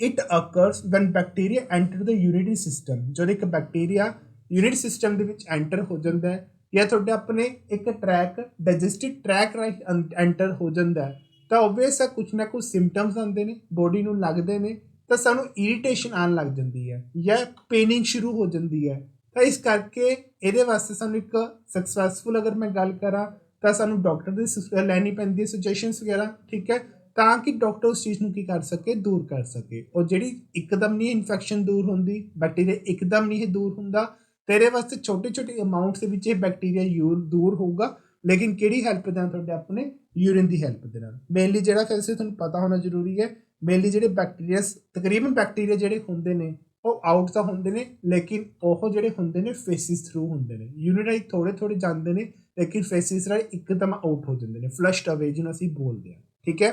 It occurs when bacteria enter the urinary system. ਜਦੋਂ ਇੱਕ ਬੈਕਟੀਰੀਆ ਯੂਨਿਟ ਸਿਸਟਮ ਦੇ ਵਿੱਚ ਐਂਟਰ ਹੋ ਜਾਂਦਾ ਹੈ ਜਾਂ ਤੁਹਾਡੇ ਆਪਣੇ ਇੱਕ ਟਰੈਕ ਡਾਈਜੈਸਟਿਵ ਟਰੈਕ ਰਾਹੀਂ ਐਂਟਰ ਹੋ ਜਾਂਦਾ ਹੈ, ਤਾਂ ਓਬਵੀਅਸ ਹੈ ਕੁਛ ਨਾ ਕੁਛ ਸਿੰਪਟਮਸ ਆਉਂਦੇ ਨੇ, ਬੋਡੀ ਨੂੰ ਲੱਗਦੇ ਨੇ, ਤਾਂ ਸਾਨੂੰ ਇਰੀਟੇਸ਼ਨ ਆਉਣ ਲੱਗ ਜਾਂਦੀ ਹੈ ਜਾਂ ਪੇਨਿੰਗ ਸ਼ੁਰੂ ਹੋ ਜਾਂਦੀ ਹੈ। ਤਾਂ ਇਸ ਕਰਕੇ ਇਹਦੇ ਵਾਸਤੇ ਸਾਨੂੰ ਇੱਕ ਸਕਸੈਸਫੁਲ ਅਗਰ ਮੈਂ ਗੱਲ ਕਰਾਂ ਤਾਂ ਸਾਨੂੰ ਡਾਕਟਰ ਦੀ ਲੈਣੀ ਪੈਂਦੀ ਹੈ ਸੁਜੈਸ਼ਨਸ ਵਗੈਰਾ, ਠੀਕ ਹੈ, ਤਾਂ ਕਿ ਡਾਕਟਰ ਉਸ ਚੀਜ਼ ਨੂੰ ਕੀ ਕਰ ਸਕੇ, ਦੂਰ ਕਰ ਸਕੇ। ਉਹ ਜਿਹੜੀ ਇੱਕਦਮ ਨਹੀਂ ਇਨਫੈਕਸ਼ਨ ਦੂਰ ਹੁੰਦੀ, ਬੈਕਟੀਰੀਆ ਇੱਕਦਮ ਨਹੀਂ ਦੂਰ ਹੁੰਦਾ, ਤੇਰੇ ਵਾਸਤੇ ਛੋਟੇ ਅਮਾਊਂਟਸ ਦੇ ਵਿੱਚ ਇਹ ਬੈਕਟੀਰੀਆ ਦੂਰ ਹੋਊਗਾ, ਲੇਕਿਨ ਕਿਹੜੀ ਹੈਲਪ ਦੇ ਨਾਲ, ਤੁਹਾਡੇ ਆਪਣੇ ਯੂਰਿਨ ਦੀ ਹੈਲਪ ਦੇ ਨਾਲ। ਮੇਨਲੀ ਜਿਹੜਾ ਵੈਸੇ ਤੁਹਾਨੂੰ ਪਤਾ ਹੋਣਾ ਜ਼ਰੂਰੀ ਹੈ, ਮੇਨਲੀ ਜਿਹੜੇ ਬੈਕਟੀਰੀਆ ਤਕਰੀਬਨ ਬੈਕਟੀਰੀਆ ਜਿਹੜੇ ਹੁੰਦੇ ਨੇ ਉਹ ਆਊਟ ਤਾਂ ਹੁੰਦੇ ਨੇ, ਲੇਕਿਨ ਉਹ ਜਿਹੜੇ ਹੁੰਦੇ ਨੇ ਫੇਸਿਸ ਥਰੂ ਹੁੰਦੇ ਨੇ। ਯੂਰਿਨ ਰਾਹੀਂ ਥੋੜੇ ਜਾਂਦੇ ਨੇ, ਲੇਕਿਨ ਫੇਸਿਸ ਰਾਹੀਂ ਇੱਕਦਮ ਆਊਟ ਹੋ ਜਾਂਦੇ ਨੇ, ਫਲਸ਼ਡ ਅਵੇ ਜਿਹਨੂੰ ਅਸੀਂ ਬੋਲਦੇ ਹਾਂ, ਠੀਕ ਹੈ।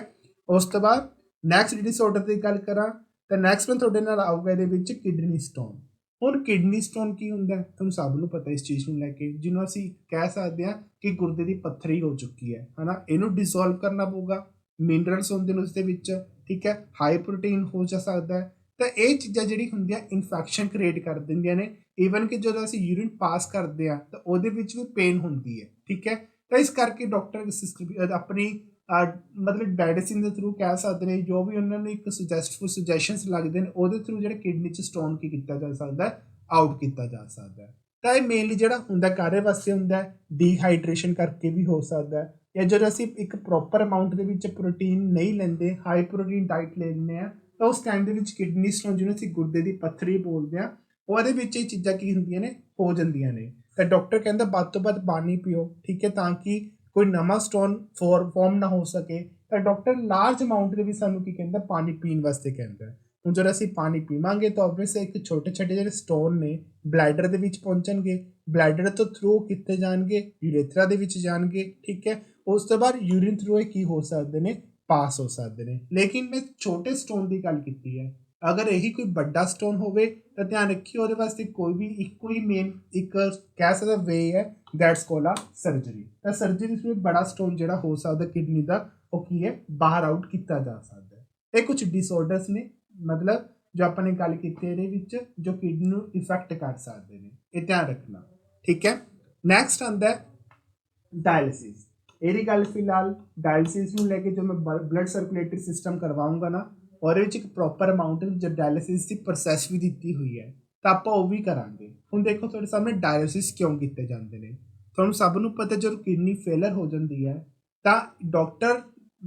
ਉਸ ਤੋਂ ਬਾਅਦ ਨੈਕਸਟ ਡਿਸਆਰਡਰ ਦੀ ਗੱਲ ਕਰਾਂ ਤਾਂ ਨੈਕਸਟ ਵਨ ਤੁਹਾਡੇ ਨਾਲ ਆਊਗਾ ਇਹਦੇ ਵਿੱਚ ਕਿਡਨੀ ਸਟੋਨ। ਹੁਣ ਕਿਡਨੀ ਸਟੋਨ ਕੀ ਹੁੰਦਾ ਤੁਹਾਨੂੰ ਸਭ ਨੂੰ ਪਤਾ ਇਸ ਚੀਜ਼ ਨੂੰ ਲੈ ਕੇ, ਜਿਹਨੂੰ ਅਸੀਂ ਕਹਿ ਸਕਦੇ ਹਾਂ ਕਿ ਗੁਰਦੇ ਦੀ ਪੱਥਰੀ ਹੋ ਚੁੱਕੀ ਹੈ ਨਾ। ਇਹਨੂੰ ਡਿਸੋਲਵ ਕਰਨਾ ਪਊਗਾ, ਮਿਨਰਲਸ ਹੁੰਦੇ ਨੇ ਉਸ ਦੇ ਵਿੱਚ, ਠੀਕ ਹੈ, ਹਾਈ ਪ੍ਰੋਟੀਨ ਹੋ ਜਾ ਸਕਦਾ ਹੈ। ਤਾਂ ਇਹ ਚੀਜ਼ਾਂ ਜਿਹੜੀ ਹੁੰਦੀਆਂ ਇਨਫੈਕਸ਼ਨ ਕ੍ਰੀਏਟ ਕਰ ਦਿੰਦੀਆਂ ਨੇ। ਈਵਨ ਕਿ ਜਦੋਂ ਅਸੀਂ ਯੂਰਿਨ ਪਾਸ ਕਰਦੇ ਹਾਂ ਤਾਂ ਉਹਦੇ ਵਿੱਚ ਵੀ ਪੇਨ ਹੁੰਦੀ ਹੈ, ਠੀਕ ਹੈ। ਤਾਂ ਇਸ ਕਰਕੇ ਡਾਕਟਰ ਆਪਣੀ ਮਤਲਬ ਮੈਡੀਸਿਨ ਦੇ ਥਰੂ ਕਹਿ ਸਕਦੇ ਨੇ, ਜੋ ਵੀ ਉਹਨਾਂ ਨੂੰ ਇੱਕ ਸੁਜੈਸ਼ਨਸ ਲੱਗਦੇ ਨੇ ਉਹਦੇ ਥਰੂ ਜਿਹੜੇ ਕਿਡਨੀ 'ਚ ਸਟੋਨ ਕੀ ਕੀਤਾ ਜਾ ਸਕਦਾ, ਆਊਟ ਕੀਤਾ ਜਾ ਸਕਦਾ। ਤਾਂ ਇਹ ਮੇਨਲੀ ਜਿਹੜਾ ਹੁੰਦਾ ਕਾਹਦੇ ਵਾਸਤੇ ਹੁੰਦਾ, ਡੀਹਾਈਡਰੇਸ਼ਨ ਕਰਕੇ ਵੀ ਹੋ ਸਕਦਾ, ਜਾਂ ਜਦੋਂ ਅਸੀਂ ਇੱਕ ਪ੍ਰੋਪਰ ਅਮਾਊਂਟ ਦੇ ਵਿੱਚ ਪ੍ਰੋਟੀਨ ਨਹੀਂ ਲੈਂਦੇ, ਹਾਈ ਪ੍ਰੋਟੀਨ ਡਾਈਟ ਲੈਂਦੇ ਹਾਂ, ਤਾਂ ਉਸ ਟਾਈਮ ਦੇ ਵਿੱਚ ਕਿਡਨੀ ਸਟੋਨ ਜਿਹਨੂੰ ਅਸੀਂ ਗੁਰਦੇ ਦੀ ਪੱਥਰੀ ਬੋਲਦੇ ਹਾਂ, ਉਹਦੇ ਵਿੱਚ ਇਹ ਚੀਜ਼ਾਂ ਕੀ ਹੁੰਦੀਆਂ ਨੇ, ਹੋ ਜਾਂਦੀਆਂ ਨੇ। ਤਾਂ ਡਾਕਟਰ ਕਹਿੰਦਾ ਵੱਧ ਤੋਂ ਵੱਧ ਪਾਣੀ ਪੀਓ, ਠੀਕ ਹੈ, ਤਾਂ ਕਿ ਕੋਈ ਨਵਾਂ ਸਟੋਨ ਫਾਰਮ ਨਾ ਹੋ ਸਕੇ। ਤਾਂ ਡਾਕਟਰ ਲਾਰਜ ਅਮਾਊਂਟ ਦੇ ਵਿੱਚ ਸਾਨੂੰ ਕੀ ਕਹਿੰਦਾ, ਪਾਣੀ ਪੀਣ ਵਾਸਤੇ ਕਹਿੰਦਾ। ਹੁਣ ਜਦੋਂ ਅਸੀਂ ਪਾਣੀ ਪੀਵਾਂਗੇ ਤਾਂ ਓਬਵੀਅਸ ਇੱਕ ਛੋਟੇ ਜਿਹੜੇ ਸਟੋਨ ਨੇ ਬਲੈਡਰ ਦੇ ਵਿੱਚ ਪਹੁੰਚਣਗੇ, ਬਲੈਡਰ ਤੋਂ ਥਰੂ ਕਿੱਥੇ ਜਾਣਗੇ, ਯੂਰੇਥਰਾ ਦੇ ਵਿੱਚ ਜਾਣਗੇ, ਠੀਕ ਹੈ। ਉਸ ਤੋਂ ਬਾਅਦ ਯੂਰਿਨ ਥਰੂ ਇਹ ਕੀ ਹੋ ਸਕਦੇ ਨੇ, ਪਾਸ ਹੋ ਸਕਦੇ ਨੇ। ਲੇਕਿਨ ਮੈਂ ਛੋਟੇ ਸਟੋਨ ਦੀ ਗੱਲ ਕੀਤੀ ਹੈ, ਅਗਰ ਇਹੀ ਕੋਈ ਵੱਡਾ ਸਟੋਨ ਹੋਵੇ ਤਾਂ ਧਿਆਨ ਰੱਖਿਓ ਉਹਦੇ ਵਾਸਤੇ ਕੋਈ ਵੀ ਇੱਕੋ ਹੀ ਮੇਨ ਇੱਕ ਕਹਿ ਸਕਦਾ ਵੇ ਹੈ, ਦੈਟਸ ਕਾਲਡ ਆ ਸਰਜਰੀ। ਤਾਂ ਸਰਜਰੀ ਥਰੂ ਬੜਾ ਸਟੋਨ ਜਿਹੜਾ ਹੋ ਸਕਦਾ ਕਿਡਨੀ ਦਾ, ਉਹ ਕੀ ਹੈ, ਬਾਹਰ ਆਊਟ ਕੀਤਾ ਜਾ ਸਕਦਾ। ਇਹ ਕੁਝ ਡਿਸਆਰਡਰਸ ਨੇ ਮਤਲਬ ਜੋ ਆਪਾਂ ਨੇ ਗੱਲ ਕੀਤੀ ਇਹਦੇ ਵਿੱਚ ਜੋ ਕਿਡਨੀ ਨੂੰ ਇਫੈਕਟ ਕਰ ਸਕਦੇ ਨੇ, ਇਹ ਧਿਆਨ ਰੱਖਣਾ, ਠੀਕ ਹੈ। ਨੈਕਸਟ ਆਉਂਦਾ ਡਾਇਲਿਸਿਸ। ਇਹਦੀ ਗੱਲ ਫਿਲਹਾਲ ਡਾਇਲਿਸਿਸ ਨੂੰ ਲੈ ਕੇ ਜੋ ਮੈਂ ਬਲੱਡ ਸਰਕੂਲੇਟਰੀ ਸਿਸਟਮ ਕਰਵਾਉਂਗਾ ਨਾ, ਉਹਦੇ ਵਿੱਚ ਇੱਕ ਪ੍ਰੋਪਰ ਅਮਾਊਂਟ ਜੋ ਡਾਇਲਿਸਿਸ ਦੀ ਪ੍ਰੋਸੈਸ ਵੀ ਦਿੱਤੀ ਹੋਈ ਹੈ, ਤਾਂ ਆਪਾਂ ਉਹ ਵੀ ਕਰਾਂਗੇ। ਹੁਣ ਦੇਖੋ ਤੁਹਾਡੇ ਸਾਹਮਣੇ ਡਾਇਲਿਸਿਸ ਕਿਉਂ ਕੀਤੇ ਜਾਂਦੇ ਨੇ। ਤੁਹਾਨੂੰ ਸਭ ਨੂੰ ਪਤਾ ਜਦੋਂ ਕਿਡਨੀ ਫੇਲਰ ਹੋ ਜਾਂਦੀ ਹੈ ਤਾਂ ਡਾਕਟਰ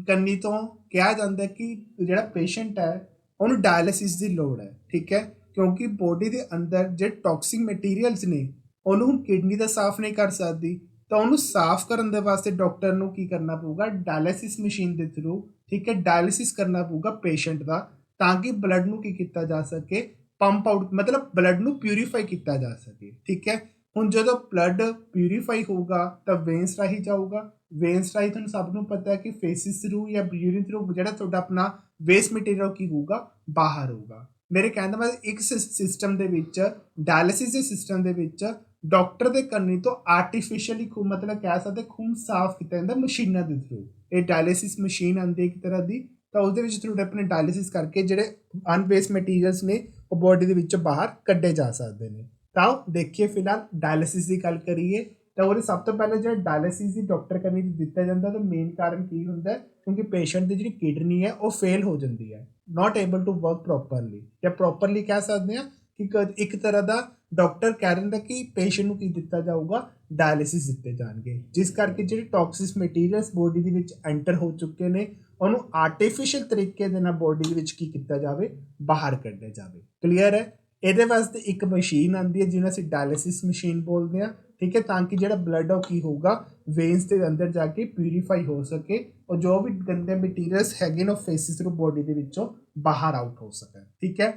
ਕੰਨੀ ਤੋਂ ਕਿਹਾ ਜਾਂਦਾ ਕਿ ਜਿਹੜਾ ਪੇਸ਼ੈਂਟ ਹੈ ਉਹਨੂੰ ਡਾਇਲਿਸਿਸ ਦੀ ਲੋੜ ਹੈ, ਠੀਕ ਹੈ, ਕਿਉਂਕਿ ਬੋਡੀ ਦੇ ਅੰਦਰ ਜਿਹੜੇ ਟੌਕਸਿਕ ਮਟੀਰੀਅਲਸ ਨੇ ਉਹਨੂੰ ਹੁਣ ਕਿਡਨੀ ਤਾਂ ਸਾਫ਼ ਨਹੀਂ ਕਰ ਸਕਦੀ, ਤਾਂ ਉਹਨੂੰ ਸਾਫ਼ ਕਰਨ ਦੇ ਵਾਸਤੇ ਡਾਕਟਰ ਨੂੰ ਕੀ ਕਰਨਾ ਪਊਗਾ, ਡਾਇਲਿਸਿਸ ਮਸ਼ੀਨ ਦੇ ਥਰੂ, ਠੀਕ ਹੈ, ਡਾਇਲਿਸਿਸ ਕਰਨਾ ਪਊਗਾ ਪੇਸ਼ੈਂਟ ਦਾ, ਤਾਂ ਕਿ ਬਲੱਡ ਨੂੰ ਕੀ ਕੀਤਾ ਜਾ ਸਕੇ, ਪੰਪ ਆਊਟ, ਮਤਲਬ ਬਲੱਡ ਨੂੰ ਪਿਊਰੀਫਾਈ ਕੀਤਾ ਜਾ ਸਕੇ, ਠੀਕ ਹੈ। ਹੁਣ ਜਦੋਂ ਬਲੱਡ ਪਿਊਰੀਫਾਈ ਹੋਊਗਾ ਤਾਂ ਵੇਨਸ ਰਾਹੀਂ ਜਾਊਗਾ, ਵੇਨਸ ਰਾਹੀਂ ਤੁਹਾਨੂੰ ਸਭ ਨੂੰ ਪਤਾ ਹੈ ਕਿ ਫੇਸਿਸ ਥਰੂ ਜਾਂ ਯੂਰਿਨ ਥਰੂ ਜਿਹੜਾ ਤੁਹਾਡਾ ਆਪਣਾ ਵੇਸਟ ਮਟੀਰੀਅਲ ਕੀ ਹੋਊਗਾ, ਬਾਹਰ ਹੋਊਗਾ। ਮੇਰੇ ਕਹਿਣ ਦਾ ਮਤਲਬ ਇੱਕ ਸਿਸਟਮ ਦੇ ਵਿੱਚ ਡਾਇਲਿਸਿਸ ਦੇ ਸਿਸਟਮ ਦੇ ਵਿੱਚ ਡਾਕਟਰ ਦੇ ਕਰਨੀ ਤੋਂ ਆਰਟੀਫੀਸ਼ੀਅਲੀ ਖੂਨ ਮਤਲਬ ਕਹਿ ਸਕਦੇ ਖੂਨ ਸਾਫ਼ ਕੀਤਾ ਜਾਂਦਾ ਮਸ਼ੀਨਾਂ ਦੇ ਥਰੂ। ਇਹ ਡਾਇਲਿਸਿਸ ਮਸ਼ੀਨ ਆਉਂਦੀ ਇੱਕ ਤਰ੍ਹਾਂ ਦੀ, ਤਾਂ ਉਹਦੇ ਵਿੱਚ ਥਰੂ ਆਪਣੇ ਡਾਇਲਿਸਿਸ ਕਰਕੇ ਜਿਹੜੇ ਅਨਵੇਸਟ ਮਟੀਰੀਅਲਸ ਨੇ ਉਹ ਬੋਡੀ ਦੇ ਵਿੱਚੋਂ ਬਾਹਰ ਕੱਢੇ ਜਾ ਸਕਦੇ ਨੇ। ਤਾਂ ਦੇਖੀਏ ਫਿਲਹਾਲ ਡਾਇਲਿਸਿਸ ਦੀ ਗੱਲ ਕਰੀਏ ਤਾਂ ਉਹਦੇ ਸਭ ਤੋਂ ਪਹਿਲਾਂ ਜਿਹੜਾ ਡਾਇਲਿਸਿਸ ਦੀ ਡਾਕਟਰ ਕਰਨੀ ਦਿੱਤਾ ਜਾਂਦਾ ਤਾਂ ਮੇਨ ਕਾਰਨ ਕੀ ਹੁੰਦਾ, ਕਿਉਂਕਿ ਪੇਸ਼ੈਂਟ ਦੀ ਜਿਹੜੀ ਕਿਡਨੀ ਹੈ ਉਹ ਫੇਲ ਹੋ ਜਾਂਦੀ ਹੈ, not able to work properly, ਜਾਂ ਪ੍ਰੋਪਰਲੀ ਕਹਿ ਸਕਦੇ ਹਾਂ ਕਿ ਇੱਕ ਤਰ੍ਹਾਂ ਦਾ ਡਾਕਟਰ ਕਹਿ ਦਿੰਦਾ ਕਿ ਪੇਸ਼ੈਂਟ ਨੂੰ ਕੀ ਦਿੱਤਾ ਜਾਊਗਾ, ਡਾਇਲਿਸਿਸ ਦਿੱਤੇ ਜਾਣਗੇ, ਜਿਸ ਕਰਕੇ ਜਿਹੜੇ ਟੌਕਸਿਕ ਮਟੀਰੀਅਲਸ ਬੋਡੀ ਦੇ ਵਿੱਚ ਐਂਟਰ ਹੋ ਚੁੱਕੇ ਨੇ ਉਹਨੂੰ ਆਰਟੀਫੀਸ਼ੀਅਲ ਤਰੀਕੇ ਦੇ ਨਾਲ ਬੋਡੀ ਦੇ ਵਿੱਚ ਕੀ ਕੀਤਾ ਜਾਵੇ, ਬਾਹਰ ਕੱਢਿਆ ਜਾਵੇ। ਕਲੀਅਰ ਹੈ। ਇਹਦੇ ਵਾਸਤੇ ਇੱਕ ਮਸ਼ੀਨ ਆਉਂਦੀ ਹੈ ਜਿਹਨੂੰ ਅਸੀਂ ਡਾਇਲਿਸਿਸ ਮਸ਼ੀਨ ਬੋਲਦੇ ਹਾਂ, ਠੀਕ ਹੈ, ਤਾਂ ਕਿ ਜਿਹੜਾ ਬਲੱਡ ਉਹ ਕੀ ਹੋਊਗਾ ਵੇਨਸ ਦੇ ਅੰਦਰ ਜਾ ਕੇ ਪਿਊਰੀਫਾਈ ਹੋ ਸਕੇ ਔਰ ਜੋ ਵੀ ਗੰਦੇ ਮਟੀਰੀਅਲਸ ਹੈਗੇ ਨੇ ਉਹ ਫੇਸਿਸ ਥਰੂ ਬੋਡੀ ਦੇ ਵਿੱਚੋਂ ਬਾਹਰ ਆਊਟ ਹੋ ਸਕਣ। ਠੀਕ ਹੈ।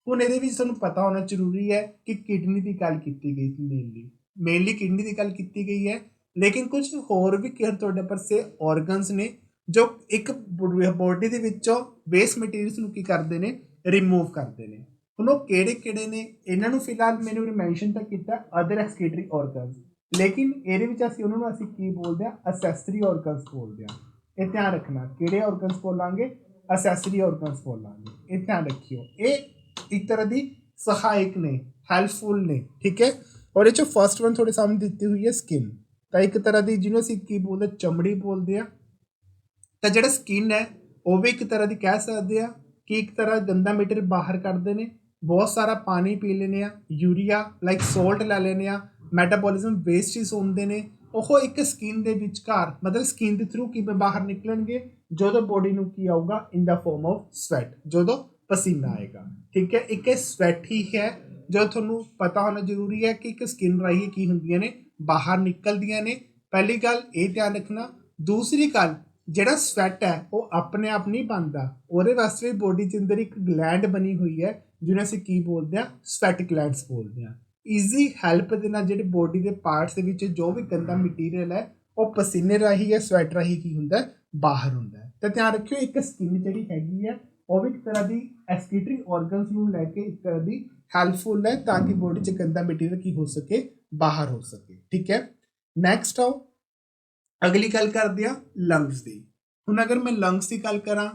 ਹੁਣ ਇਹਦੇ ਵਿੱਚ ਤੁਹਾਨੂੰ ਪਤਾ ਹੋਣਾ ਜ਼ਰੂਰੀ ਹੈ ਕਿ ਕਿਡਨੀ ਦੀ ਗੱਲ ਕੀਤੀ ਗਈ ਸੀ, ਮੇਨਲੀ ਕਿਡਨੀ ਦੀ ਗੱਲ ਕੀਤੀ ਗਈ ਹੈ, ਲੇਕਿਨ ਕੁਝ ਹੋਰ ਵੀ ਤੁਹਾਡੇ ਪਾਸੇ ਔਰਗਨਸ ਨੇ ਜੋ ਇੱਕ ਬੋਡੀ ਦੇ ਵਿੱਚੋਂ ਵੇਸਟ ਮਟੀਰੀਅਲਸ ਨੂੰ ਕੀ ਕਰਦੇ ਨੇ, ਰਿਮੂਵ ਕਰਦੇ ਨੇ। ਹੁਣ ਉਹ ਕਿਹੜੇ ਨੇ ਇਹਨਾਂ ਨੂੰ ਫਿਲਹਾਲ ਮੈਨੂੰ ਮੈਂਸ਼ਨ ਤਾਂ ਕੀਤਾ ਅਦਰ ਐਕਸਕ੍ਰੀਟਰੀ ਔਰਗਨਸ, ਲੇਕਿਨ ਇਹਦੇ ਵਿੱਚ ਅਸੀਂ ਉਹਨਾਂ ਨੂੰ ਅਸੀਂ ਕੀ ਬੋਲਦੇ ਹਾਂ, ਅਸੈਸਰੀ ਔਰਗਨਸ ਬੋਲਦੇ ਹਾਂ। ਇਹ ਧਿਆਨ ਰੱਖਣਾ ਕਿਹੜੇ ਔਰਗਨਸ ਬੋਲਾਂਗੇ, ਅਸੈਸਰੀ ਔਰਗਨਸ ਬੋਲਾਂਗੇ। ਇਹ ਧਿਆਨ ਰੱਖਿਓ, ਇਹ ਇੱਕ ਤਰ੍ਹਾਂ ਦੀ ਸਹਾਇਕ ਨੇ, ਹੈਲਪਫੁਲ ਨੇ। ਠੀਕ ਹੈ। ਔਰ ਇਹ 'ਚੋਂ ਫਸਟ ਵਨ ਤੁਹਾਡੇ ਸਾਹਮਣੇ ਦਿੱਤੀ ਹੋਈ ਹੈ ਸਕਿਨ, ਤਾਂ ਇੱਕ ਤਰ੍ਹਾਂ ਦੀ ਜਿਹਨੂੰ ਅਸੀਂ ਕੀ ਬੋਲਦੇ, ਚਮੜੀ ਬੋਲਦੇ ਹਾਂ। ਤਾਂ ਜਿਹੜਾ ਸਕਿਨ ਹੈ ਉਹ ਵੀ ਇੱਕ ਤਰ੍ਹਾਂ ਦੀ ਕਹਿ ਸਕਦੇ ਆ ਕਿ ਇੱਕ ਤਰ੍ਹਾਂ ਗੰਦਾ ਮਟੀਰੀਅਲ ਬਾਹਰ ਕੱਢਦੇ ਨੇ, ਬਹੁਤ ਸਾਰਾ ਪਾਣੀ ਪੀ ਲੈਂਦੇ ਆ, ਯੂਰੀਆ ਲਾਈਕ ਸੋਲਟ ਲੈ ਲੈਂਦੇ ਆ, ਮੈਟਾਬੋਲਿਜ਼ਮ ਵੇਸਟਿਸ ਹੁੰਦੇ ਨੇ, ਉਹ ਇੱਕ ਸਕਿਨ ਦੇ ਵਿਚਕਾਰ ਮਤਲਬ ਸਕਿਨ ਦੇ ਥਰੂ ਕਿਵੇਂ ਬਾਹਰ ਨਿਕਲਣਗੇ, ਜਦੋਂ ਬੋਡੀ ਨੂੰ ਕੀ ਆਊਗਾ, ਇਨ ਦਾ ਫਾਰਮ ਆਫ ਸਵੈਟ, ਜਦੋਂ ਪਸੀਨਾ ਆਏਗਾ। ਠੀਕ ਹੈ। ਇੱਕ ਸਵੈਟ ਹੀ ਹੈ ਜੋ ਤੁਹਾਨੂੰ ਪਤਾ ਹੋਣਾ ਜ਼ਰੂਰੀ ਹੈ ਕਿ ਇੱਕ ਸਕਿਨ ਰਾਹੀਂ ਕੀ ਹੁੰਦੀਆਂ ਨੇ, ਬਾਹਰ ਨਿਕਲਦੀਆਂ ਨੇ। ਪਹਿਲੀ ਗੱਲ ਇਹ ਧਿਆਨ ਰੱਖਣਾ। ਦੂਸਰੀ ਗੱਲ, ਜਿਹੜਾ ਸਵੈਟ ਹੈ ਉਹ ਆਪਣੇ ਆਪ ਨਹੀਂ ਬਣਦਾ, ਉਹਦੇ ਵਾਸਤੇ ਵੀ ਬੋਡੀ 'ਚ ਅੰਦਰ ਇੱਕ ਗਲੈਂਡ ਬਣੀ ਹੋਈ ਹੈ ਜਿਹਨੂੰ ਅਸੀਂ ਕੀ ਬੋਲਦੇ ਹਾਂ, ਸਵੈਟ ਗਲੈਂਡਸ ਬੋਲਦੇ ਹਾਂ। ਈਜ਼ੀ ਹੈਲਪ ਦੇ ਨਾਲ ਜਿਹੜੇ ਬੋਡੀ ਦੇ ਪਾਰਟਸ ਦੇ ਵਿੱਚ ਜੋ ਵੀ ਗੰਦਾ ਮਟੀਰੀਅਲ ਹੈ ਉਹ ਪਸੀਨੇ ਰਾਹੀਂ ਜਾਂ ਸਵੈਟ ਰਾਹੀਂ ਕੀ ਹੁੰਦਾ, ਬਾਹਰ ਹੁੰਦਾ ਹੈ। ਤਾਂ ਧਿਆਨ ਰੱਖਿਓ, ਇੱਕ ਸਕਿਨ ਜਿਹੜੀ ਹੈਗੀ ਹੈ ਉਹ ਵੀ ਇੱਕ ਤਰ੍ਹਾਂ ਦੀ ਐਕਸਕ੍ਰੀਟਰੀ ਔਰਗਨਸ ਨੂੰ ਲੈ ਕੇ ਇੱਕ ਤਰ੍ਹਾਂ ਦੀ ਹੈਲਪਫੁਲ ਹੈ ਤਾਂ ਕਿ ਬੋਡੀ 'ਚ ਗੰਦਾ ਮਟੀਰੀਅਲ ਕੀ ਹੋ ਸਕੇ, ਬਾਹਰ ਹੋ ਸਕੇ। ਠੀਕ ਹੈ। ਨੈਕਸਟ ਆਓ, ਅਗਲੀ ਗੱਲ ਕਰਦੇ ਆ ਲੰਗਸ ਦੀ। ਹੁਣ ਅਗਰ ਮੈਂ ਲੰਗਸ ਦੀ ਗੱਲ ਕਰਾਂ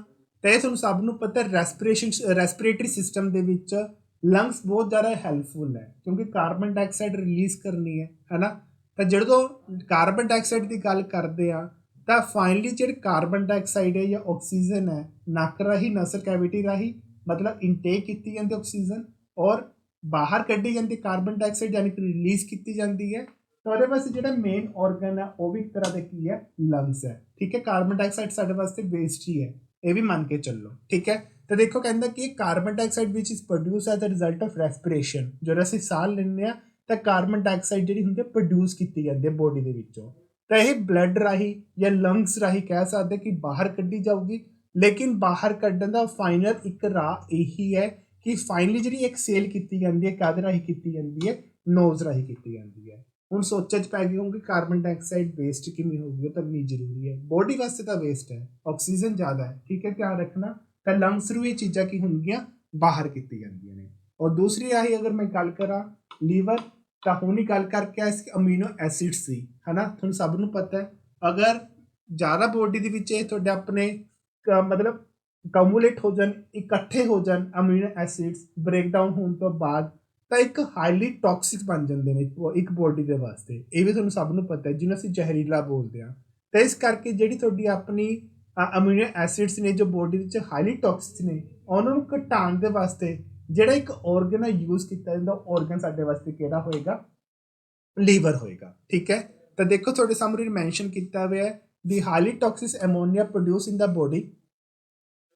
ਤਾਂ ਇਹ ਤੁਹਾਨੂੰ ਸਭ ਨੂੰ ਪਤਾ ਰੈਸਪੀਰੇਟਰੀ ਸਿਸਟਮ ਦੇ ਵਿੱਚ ਲੰਗਸ ਬਹੁਤ ਜ਼ਿਆਦਾ ਹੈਲਪਫੁਲ ਹੈ ਕਿਉਂਕਿ ਕਾਰਬਨ ਡਾਈਆਕਸਾਈਡ ਰਿਲੀਜ਼ ਕਰਨੀ ਹੈ ਨਾ। ਤਾਂ ਜਦੋਂ ਕਾਰਬਨ ਡਾਈਆਕਸਾਈਡ ਦੀ ਗੱਲ ਕਰਦੇ ਆ ਤਾਂ ਫਾਈਨਲੀ ਜਿਹੜੇ ਕਾਰਬਨ ਡਾਈਆਕਸਾਈਡ ਹੈ ਜਾਂ ਆਕਸੀਜਨ ਹੈ ਨੱਕ ਰਾਹੀਂ, ਨਸਲ ਕੈਵਿਟੀ ਰਾਹੀਂ ਮਤਲਬ ਇਨਟੇਕ ਕੀਤੀ ਜਾਂਦੀ ਆਕਸੀਜਨ ਔਰ ਬਾਹਰ ਕੱਢੀ ਜਾਂਦੀ ਕਾਰਬਨ ਡਾਈਆਕਸਾਈਡ ਯਾਨੀ ਕਿ ਰਿਲੀਜ਼ ਕੀਤੀ ਜਾਂਦੀ ਹੈ। ਤਾਂ ਉਹਦੇ ਵਾਸਤੇ ਜਿਹੜਾ ਮੇਨ ਔਰਗਨ ਹੈ ਉਹ ਵੀ ਇੱਕ ਤਰ੍ਹਾਂ ਦਾ ਕੀ ਹੈ, ਲੰਗਸ ਹੈ। ਠੀਕ ਹੈ। ਕਾਰਬਨ ਡਾਈਆਕਸਾਈਡ ਸਾਡੇ ਵਾਸਤੇ ਵੇਸਟ ਹੀ ਹੈ, ਇਹ ਵੀ ਮੰਨ ਕੇ ਚੱਲੋ। ਠੀਕ ਹੈ। ਤਾਂ ਦੇਖੋ ਕਹਿੰਦਾ ਕਿ carbon dioxide which is produce as a result of respiration, ਜਦੋਂ ਅਸੀਂ ਸਾਹ ਲੈਂਦੇ ਹਾਂ ਤਾਂ ਕਾਰਬਨ ਡਾਈਆਕਸਾਈਡ ਜਿਹੜੀ ਹੁੰਦੀ ਹੈ ਪ੍ਰੋਡਿਊਸ ਕੀਤੀ ਜਾਂਦੀ ਹੈ ਬੋਡੀ ਦੇ ਵਿੱਚੋਂ। ਤਾਂ ਇਹ ਬਲੱਡ ਰਾਹੀਂ ਜਾਂ ਲੰਗਸ ਰਾਹੀਂ ਕਹਿ ਸਕਦੇ ਕਿ ਬਾਹਰ ਕੱਢੀ ਜਾਊਗੀ, ਲੇਕਿਨ ਬਾਹਰ ਕੱਢਣ ਦਾ ਫਾਈਨਲ ਇੱਕ ਰਾਹ ਇਹੀ ਹੈ ਕਿ ਫਾਈਨਲੀ ਜਿਹੜੀ ਐਕਸੇਲ ਕੀਤੀ ਜਾਂਦੀ ਹੈ ਕਾਹਦੇ ਰਾਹੀਂ ਕੀਤੀ ਜਾਂਦੀ ਹੈ, ਨੋਜ਼ ਰਾਹੀਂ ਕੀਤੀ ਜਾਂਦੀ ਹੈ। ਹੁਣ ਸੋਚਾਂ 'ਚ ਪੈ ਗਈ ਹੋਊਗੀ ਕਾਰਬਨ ਡਾਈਆਕਸਾਈਡ ਵੇਸਟ ਕਿਵੇਂ ਹੋਊਗੀ, ਉਹ ਤਾਂ ਨਹੀਂ ਜ਼ਰੂਰੀ ਹੈ, ਬੋਡੀ ਵਾਸਤੇ ਤਾਂ ਵੇਸਟ ਹੈ, ਆਕਸੀਜਨ ਜ਼ਿਆਦਾ ਹੈ। ਠੀਕ ਹੈ। ਧਿਆਨ ਰੱਖਣਾ। ਤਾਂ ਲੰਗਸ ਥਰੂ ਇਹ ਚੀਜ਼ਾਂ ਕੀ ਹੋਣਗੀਆਂ, ਬਾਹਰ ਕੀਤੀ ਜਾਂਦੀਆਂ ਨੇ। ਔਰ ਦੂਸਰੀ ਆਹੀ ਅਗਰ ਮੈਂ ਗੱਲ ਕਰਾਂ ਲੀਵਰ, ਤਾਂ ਹੁਣ ਹੀ ਗੱਲ ਕਰਕੇ ਆਇਆ ਸੀ ਅਮੀਨੋ ਐਸਿਡਸ ਦੀ, ਹੈ ਨਾ। ਤੁਹਾਨੂੰ ਸਭ ਨੂੰ ਪਤਾ ਹੈ ਅਗਰ ਜ਼ਿਆਦਾ ਬੋਡੀ ਦੇ ਵਿੱਚ ਇਹ ਤੁਹਾਡੇ ਆਪਣੇ ਮਤਲਬ ਕਮੂਲੇਟ ਹੋ ਜਾਣ, ਇਕੱਠੇ ਹੋ ਜਾਣ ਅਮੀਨੋ ਐਸਿਡਸ ਬ੍ਰੇਕਡਾਊਨ ਹੋਣ ਤੋਂ ਬਾਅਦ ਤਾਂ ਇੱਕ ਹਾਈਲੀ ਟੌਕਸਿਕ ਬਣ ਜਾਂਦੇ ਨੇ ਇੱਕ ਬੋਡੀ ਦੇ ਵਾਸਤੇ। ਇਹ ਵੀ ਤੁਹਾਨੂੰ ਸਭ ਨੂੰ ਪਤਾ ਹੈ, ਜਿਹਨੂੰ ਅਸੀਂ ਜ਼ਹਿਰੀਲਾ ਬੋਲਦੇ ਹਾਂ। ਤਾਂ ਇਸ ਕਰਕੇ ਜਿਹੜੀ ਤੁਹਾਡੀ ਆਪਣੀ ਅਮੀਨੋ ਐਸਿਡਸ ਨੇ ਜੋ ਬੋਡੀ ਵਿੱਚ ਹਾਈਲੀ ਟੌਕਸਿਕ ਨੇ, ਉਹਨਾਂ ਨੂੰ ਘਟਾਉਣ ਦੇ ਵਾਸਤੇ ਜਿਹੜਾ ਇੱਕ ਔਰਗਨ ਯੂਜ਼ ਕੀਤਾ ਜਾਂਦਾ, ਔਰਗਨ ਸਾਡੇ ਵਾਸਤੇ ਕਿਹੜਾ ਹੋਏਗਾ, ਲੀਵਰ ਹੋਏਗਾ। ਠੀਕ ਹੈ। ਤਾਂ ਦੇਖੋ ਤੁਹਾਡੇ ਸਾਹਮਣੇ ਮੈਂਸ਼ਨ ਕੀਤਾ ਹੋਇਆ ਹੈ ਦੀ ਹਾਈਲੀ ਟੌਕਸਿਕ ਐਮੋਨੀਆ ਪ੍ਰੋਡਿਊਸ ਇਨ ਦਾ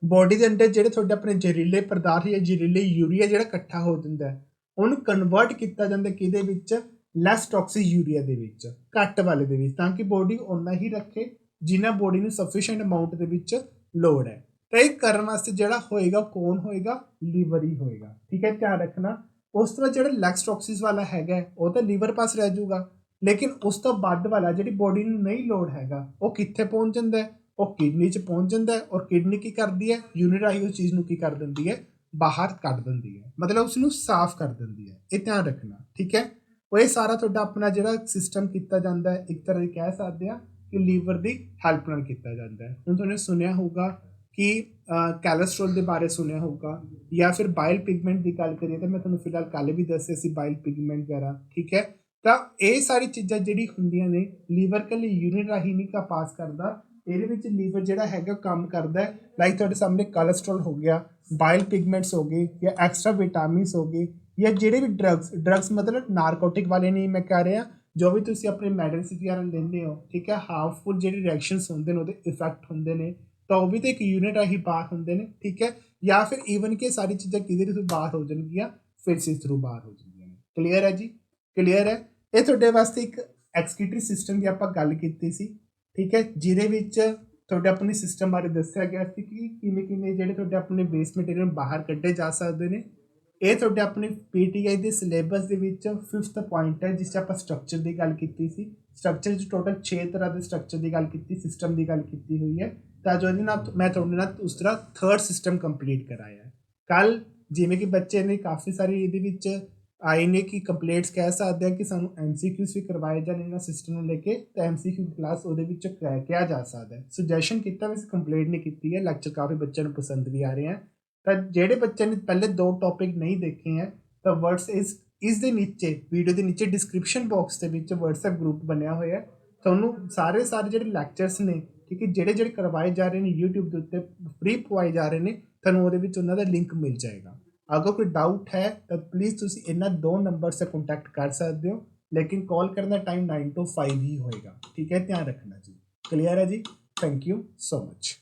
ਬੋਡੀ ਦੇ ਅੰਦਰ ਜਿਹੜੇ ਤੁਹਾਡੇ ਆਪਣੇ ਜ਼ਹਿਰੀਲੇ ਪਦਾਰਥ ਜਾਂ ਜ਼ਹਿਰੀਲੇ ਯੂਰੀਆ ਜਿਹੜਾ ਇਕੱਠਾ ਹੋ ਜਾਂਦਾ ਹੈ ਉਹਨੂੰ ਕਨਵਰਟ ਕੀਤਾ ਜਾਂਦਾ ਕਿਹਦੇ ਵਿੱਚ, ਲੈਸ ਟੌਕਸਿਕ ਯੂਰੀਆ ਦੇ ਵਿੱਚ, ਘੱਟ ਵਾਲੇ ਦੇ ਵਿੱਚ, ਤਾਂ ਕਿ ਬੋਡੀ ਓਨਾ ਹੀ ਰੱਖੇ ਜਿੰਨਾ ਬੋਡੀ ਨੂੰ ਸਫੀਸ਼ੀਐਂਟ ਅਮਾਊਂਟ ਦੇ ਵਿੱਚ ਲੋੜ ਹੈ। ਤਾਂ ਇਹ ਕਰਨ ਵਾਸਤੇ ਜਿਹੜਾ ਹੋਏਗਾ ਕੌਣ ਹੋਏਗਾ, ਲੀਵਰ ਹੀ ਹੋਏਗਾ। ਠੀਕ ਹੈ। ਧਿਆਨ ਰੱਖਣਾ। ਉਸ ਤੋਂ ਬਾਅਦ ਜਿਹੜਾ ਲੈਸ ਟੌਕਸਿਸ ਵਾਲਾ ਹੈਗਾ ਉਹ ਤਾਂ ਲੀਵਰ ਪਾਸ ਰਹਿ ਜਾਊਗਾ, ਲੇਕਿਨ ਉਸ ਤੋਂ ਵੱਧ ਵਾਲਾ ਜਿਹੜੀ ਬੋਡੀ ਨੂੰ ਨਹੀਂ ਲੋੜ ਹੈਗਾ ਉਹ ਕਿੱਥੇ ਪਹੁੰਚ ਜਾਂਦਾ ਹੈ, ਉਹ ਕਿਡਨੀ 'ਚ ਪਹੁੰਚ ਜਾਂਦਾ ਹੈ। ਔਰ ਕਿਡਨੀ ਕੀ ਕਰਦੀ ਹੈ, ਯੂਰਿਨ ਰਾਹੀਂ ਉਸ ਚੀਜ਼ ਨੂੰ ਕੀ ਕਰ ਦਿੰਦੀ ਹੈ, ਬਾਹਰ ਕੱਢ ਦਿੰਦੀ ਹੈ, ਮਤਲਬ ਉਸ ਨੂੰ ਸਾਫ਼ ਕਰ ਦਿੰਦੀ ਹੈ। ਇਹ ਧਿਆਨ ਰੱਖਣਾ, ਠੀਕ ਹੈ। ਉਹ ਇਹ ਸਾਰਾ ਤੁਹਾਡਾ ਆਪਣਾ ਜਿਹੜਾ ਸਿਸਟਮ ਕੀਤਾ ਜਾਂਦਾ ਹੈ, ਇੱਕ ਤਰ੍ਹਾਂ ਦੀ ਕਹਿ ਸਕਦੇ ਆ ਕਿ ਲੀਵਰ ਦੀ ਹੈਲਪ ਨਾਲ ਕੀਤਾ ਜਾਂਦਾ ਹੈ। ਹੁਣ ਤੁਹਾਨੂੰ ਸੁਣਿਆ ਹੋਊਗਾ ਕਿ ਕੈਲਸਟ੍ਰੋਲ ਦੇ ਬਾਰੇ ਸੁਣਿਆ ਹੋਊਗਾ, ਜਾਂ ਫਿਰ ਬਾਇਲ ਪਿਗਮੈਂਟ ਦੀ ਗੱਲ ਕਰੀਏ ਤਾਂ ਮੈਂ ਤੁਹਾਨੂੰ ਫਿਲਹਾਲ ਕੱਲ੍ਹ ਵੀ ਦੱਸਿਆ ਸੀ ਬਾਇਲ ਪਿਗਮੈਂਟ ਵਗੈਰਾ, ਠੀਕ ਹੈ। ਤਾਂ ਇਹ ਸਾਰੀ ਚੀਜ਼ਾਂ ਜਿਹੜੀ ਹੁੰਦੀਆਂ ਨੇ, ਲੀਵਰ ਇਕੱਲੀ ਯੂਰਿਨ ਰਾਹੀਂ ਨਹੀਂ ਪਾਸ ਕਰਦਾ, ਇਹਦੇ ਵਿੱਚ ਲੀਵਰ ਜਿਹੜਾ ਹੈਗਾ ਕੰਮ ਕਰਦਾ ਹੈ। ਲਾਈਕ ਤੁਹਾਡੇ ਸਾਹਮਣੇ ਕੋਲੇਸਟ੍ਰੋਲ ਹੋ ਗਿਆ, ਬਾਇਲ ਪਿਗਮੈਂਟਸ ਹੋ ਗਏ, ਜਾਂ ਐਕਸਟਰਾ ਵਿਟਾਮਿਨਸ ਹੋ ਗਏ, ਜਾਂ ਜਿਹੜੇ ਵੀ ਡਰੱਗਸ ਮਤਲਬ ਨਾਰਕੋਟਿਕ ਵਾਲੇ ਨਹੀਂ ਮੈਂ ਕਹਿ ਰਿਹਾ, ਜੋ ਵੀ ਤੁਸੀਂ ਆਪਣੇ ਮੈਡੀਸਿਨ ਵਗੈਰਾ ਲੈਂਦੇ ਹੋ, ਠੀਕ ਹੈ, ਹਾਰਮਫੁਲ ਜਿਹੜੇ ਰਿਐਕਸ਼ਨਸ ਹੁੰਦੇ ਨੇ, ਉਹਦੇ ਇਫੈਕਟ ਹੁੰਦੇ ਨੇ, ਤਾਂ ਉਹ ਵੀ ਤਾਂ ਇੱਕ ਯੂਨਿਟ ਰਾਹੀਂ ਬਾਹਰ ਹੁੰਦੇ ਨੇ, ਠੀਕ ਹੈ। ਜਾਂ ਫਿਰ ਈਵਨ ਕਿ ਸਾਰੀ ਚੀਜ਼ਾਂ ਕਿਹਦੇ ਥਰੂ ਬਾਹਰ ਹੋ ਜਾਣਗੀਆਂ, ਫੇਸਿਸ ਥਰੂ ਬਾਹਰ ਹੋ ਜਾਣਗੀਆਂ ਨੇ। ਕਲੀਅਰ ਹੈ ਜੀ, ਕਲੀਅਰ ਹੈ। ਇਹ ਤੁਹਾਡੇ ਵਾਸਤੇ ਇੱਕ ਐਕਸਕ੍ਰੀਟਰੀ ਸਿਸਟਮ ਦੀ ਆਪਾਂ ਗੱਲ ਕੀਤੀ ਸੀ, ਠੀਕ ਹੈ, ਜਿਹਦੇ ਵਿੱਚ ਤੁਹਾਡੇ ਆਪਣੇ ਸਿਸਟਮ ਬਾਰੇ ਦੱਸਿਆ ਗਿਆ ਸੀ ਕਿ ਕਿਵੇਂ ਕਿਵੇਂ ਜਿਹੜੇ ਤੁਹਾਡੇ ਆਪਣੇ ਵੇਸਟ ਮਟੀਰੀਅਲ ਬਾਹਰ ਕੱਢੇ ਜਾ ਸਕਦੇ ਨੇ। ਇਹ ਤੁਹਾਡੇ ਆਪਣੇ PTI ਦੇ ਸਿਲੇਬਸ ਦੇ ਵਿੱਚ 5th ਪੁਆਇੰਟ ਹੈ, ਜਿਸ 'ਚ ਆਪਾਂ ਸਟਰਕਚਰ ਦੀ ਗੱਲ ਕੀਤੀ ਸੀ। ਸਟਰਕਚਰ 'ਚ ਟੋਟਲ 6 ਤਰ੍ਹਾਂ ਦੇ ਸਟਰਕਚਰ ਦੀ ਗੱਲ ਕੀਤੀ, ਸਿਸਟਮ ਦੀ ਗੱਲ ਕੀਤੀ ਹੋਈ ਹੈ, ਤਾਂ ਜੋ ਇਹਦੇ ਨਾਲ ਮੈਂ ਤੁਹਾਡੇ ਨਾਲ ਉਸ ਤਰ੍ਹਾਂ 3rd ਸਿਸਟਮ ਕੰਪਲੀਟ ਕਰਾਇਆ। ਕੱਲ੍ਹ ਜਿਵੇਂ ਕਿ ਬੱਚੇ ਨੇ ਕਾਫੀ ਸਾਰੀ ਇਹਦੇ ਵਿੱਚ ਆਏ ਨੇ ਕਿ ਕੰਪਲੇਂਟਸ ਕਹਿ ਸਕਦੇ ਆ ਕਿ ਸਾਨੂੰ MCQs ਵੀ ਕਰਵਾਏ ਜਾਣ ਇਹਨਾਂ ਸਿਸਟਮ ਨੂੰ ਲੈ ਕੇ, ਤਾਂ MCQ ਕਲਾਸ ਉਹਦੇ ਵਿੱਚ ਕਿਹਾ ਜਾ ਸਕਦਾ ਹੈ। ਸੁਜੈਸ਼ਨ ਕੀਤਾ, ਵੈਸੇ ਕੰਪਲੇਂਟ ਨਹੀਂ ਕੀਤੀ ਹੈ, ਲੈਕਚਰ ਕਾਫੀ ਬੱਚਿਆਂ ਨੂੰ ਪਸੰਦ ਵੀ ਆ ਰਹੇ ਹੈ। ਤਾਂ ਜਿਹੜੇ ਬੱਚਿਆਂ ਨੇ ਪਹਿਲੇ 2 ਟੌਪਿਕ ਨਹੀਂ ਦੇਖੇ ਹੈ, ਤਾਂ ਇਸ ਦੇ ਨੀਚੇ ਵੀਡੀਓ ਦੇ ਨੀਚੇ ਡਿਸਕ੍ਰਿਪਸ਼ਨ ਬਾਕਸ ਦੇ ਵਿੱਚ WhatsApp ਗਰੁੱਪ ਬਣਿਆ ਹੋਇਆ, ਤੁਹਾਨੂੰ ਸਾਰੇ ਜਿਹੜੇ ਲੈਕਚਰਸ ਨੇ, ਠੀਕ ਹੈ, ਜਿਹੜੇ ਕਰਵਾਏ ਜਾ ਰਹੇ ਨੇ YouTube ਦੇ ਉੱਤੇ ਫ੍ਰੀ ਪਵਾਏ ਜਾ ਰਹੇ ਨੇ, ਤੁਹਾਨੂੰ ਉਹਦੇ ਵਿੱਚ ਉਹਨਾਂ ਦਾ ਲਿੰਕ ਮਿਲ ਜਾਏਗਾ। ਅਗਰ ਕੋਈ ਡਾਊਟ ਹੈ ਤਾਂ ਪਲੀਜ਼ ਤੁਸੀਂ ਇਹਨਾਂ 2 ਨੰਬਰ 'ਤੇ ਕੰਟੈਕਟ ਕਰ ਸਕਦੇ ਹੋ, ਲੇਕਿਨ ਕਾਲ ਕਰਨ ਦਾ ਟਾਈਮ 9 to 5 ਹੀ ਹੋਏਗਾ, ਠੀਕ ਹੈ, ਧਿਆਨ ਰੱਖਣਾ ਜੀ। ਕਲੀਅਰ ਹੈ ਜੀ, ਥੈਂਕ ਯੂ ਸੋ ਮਚ।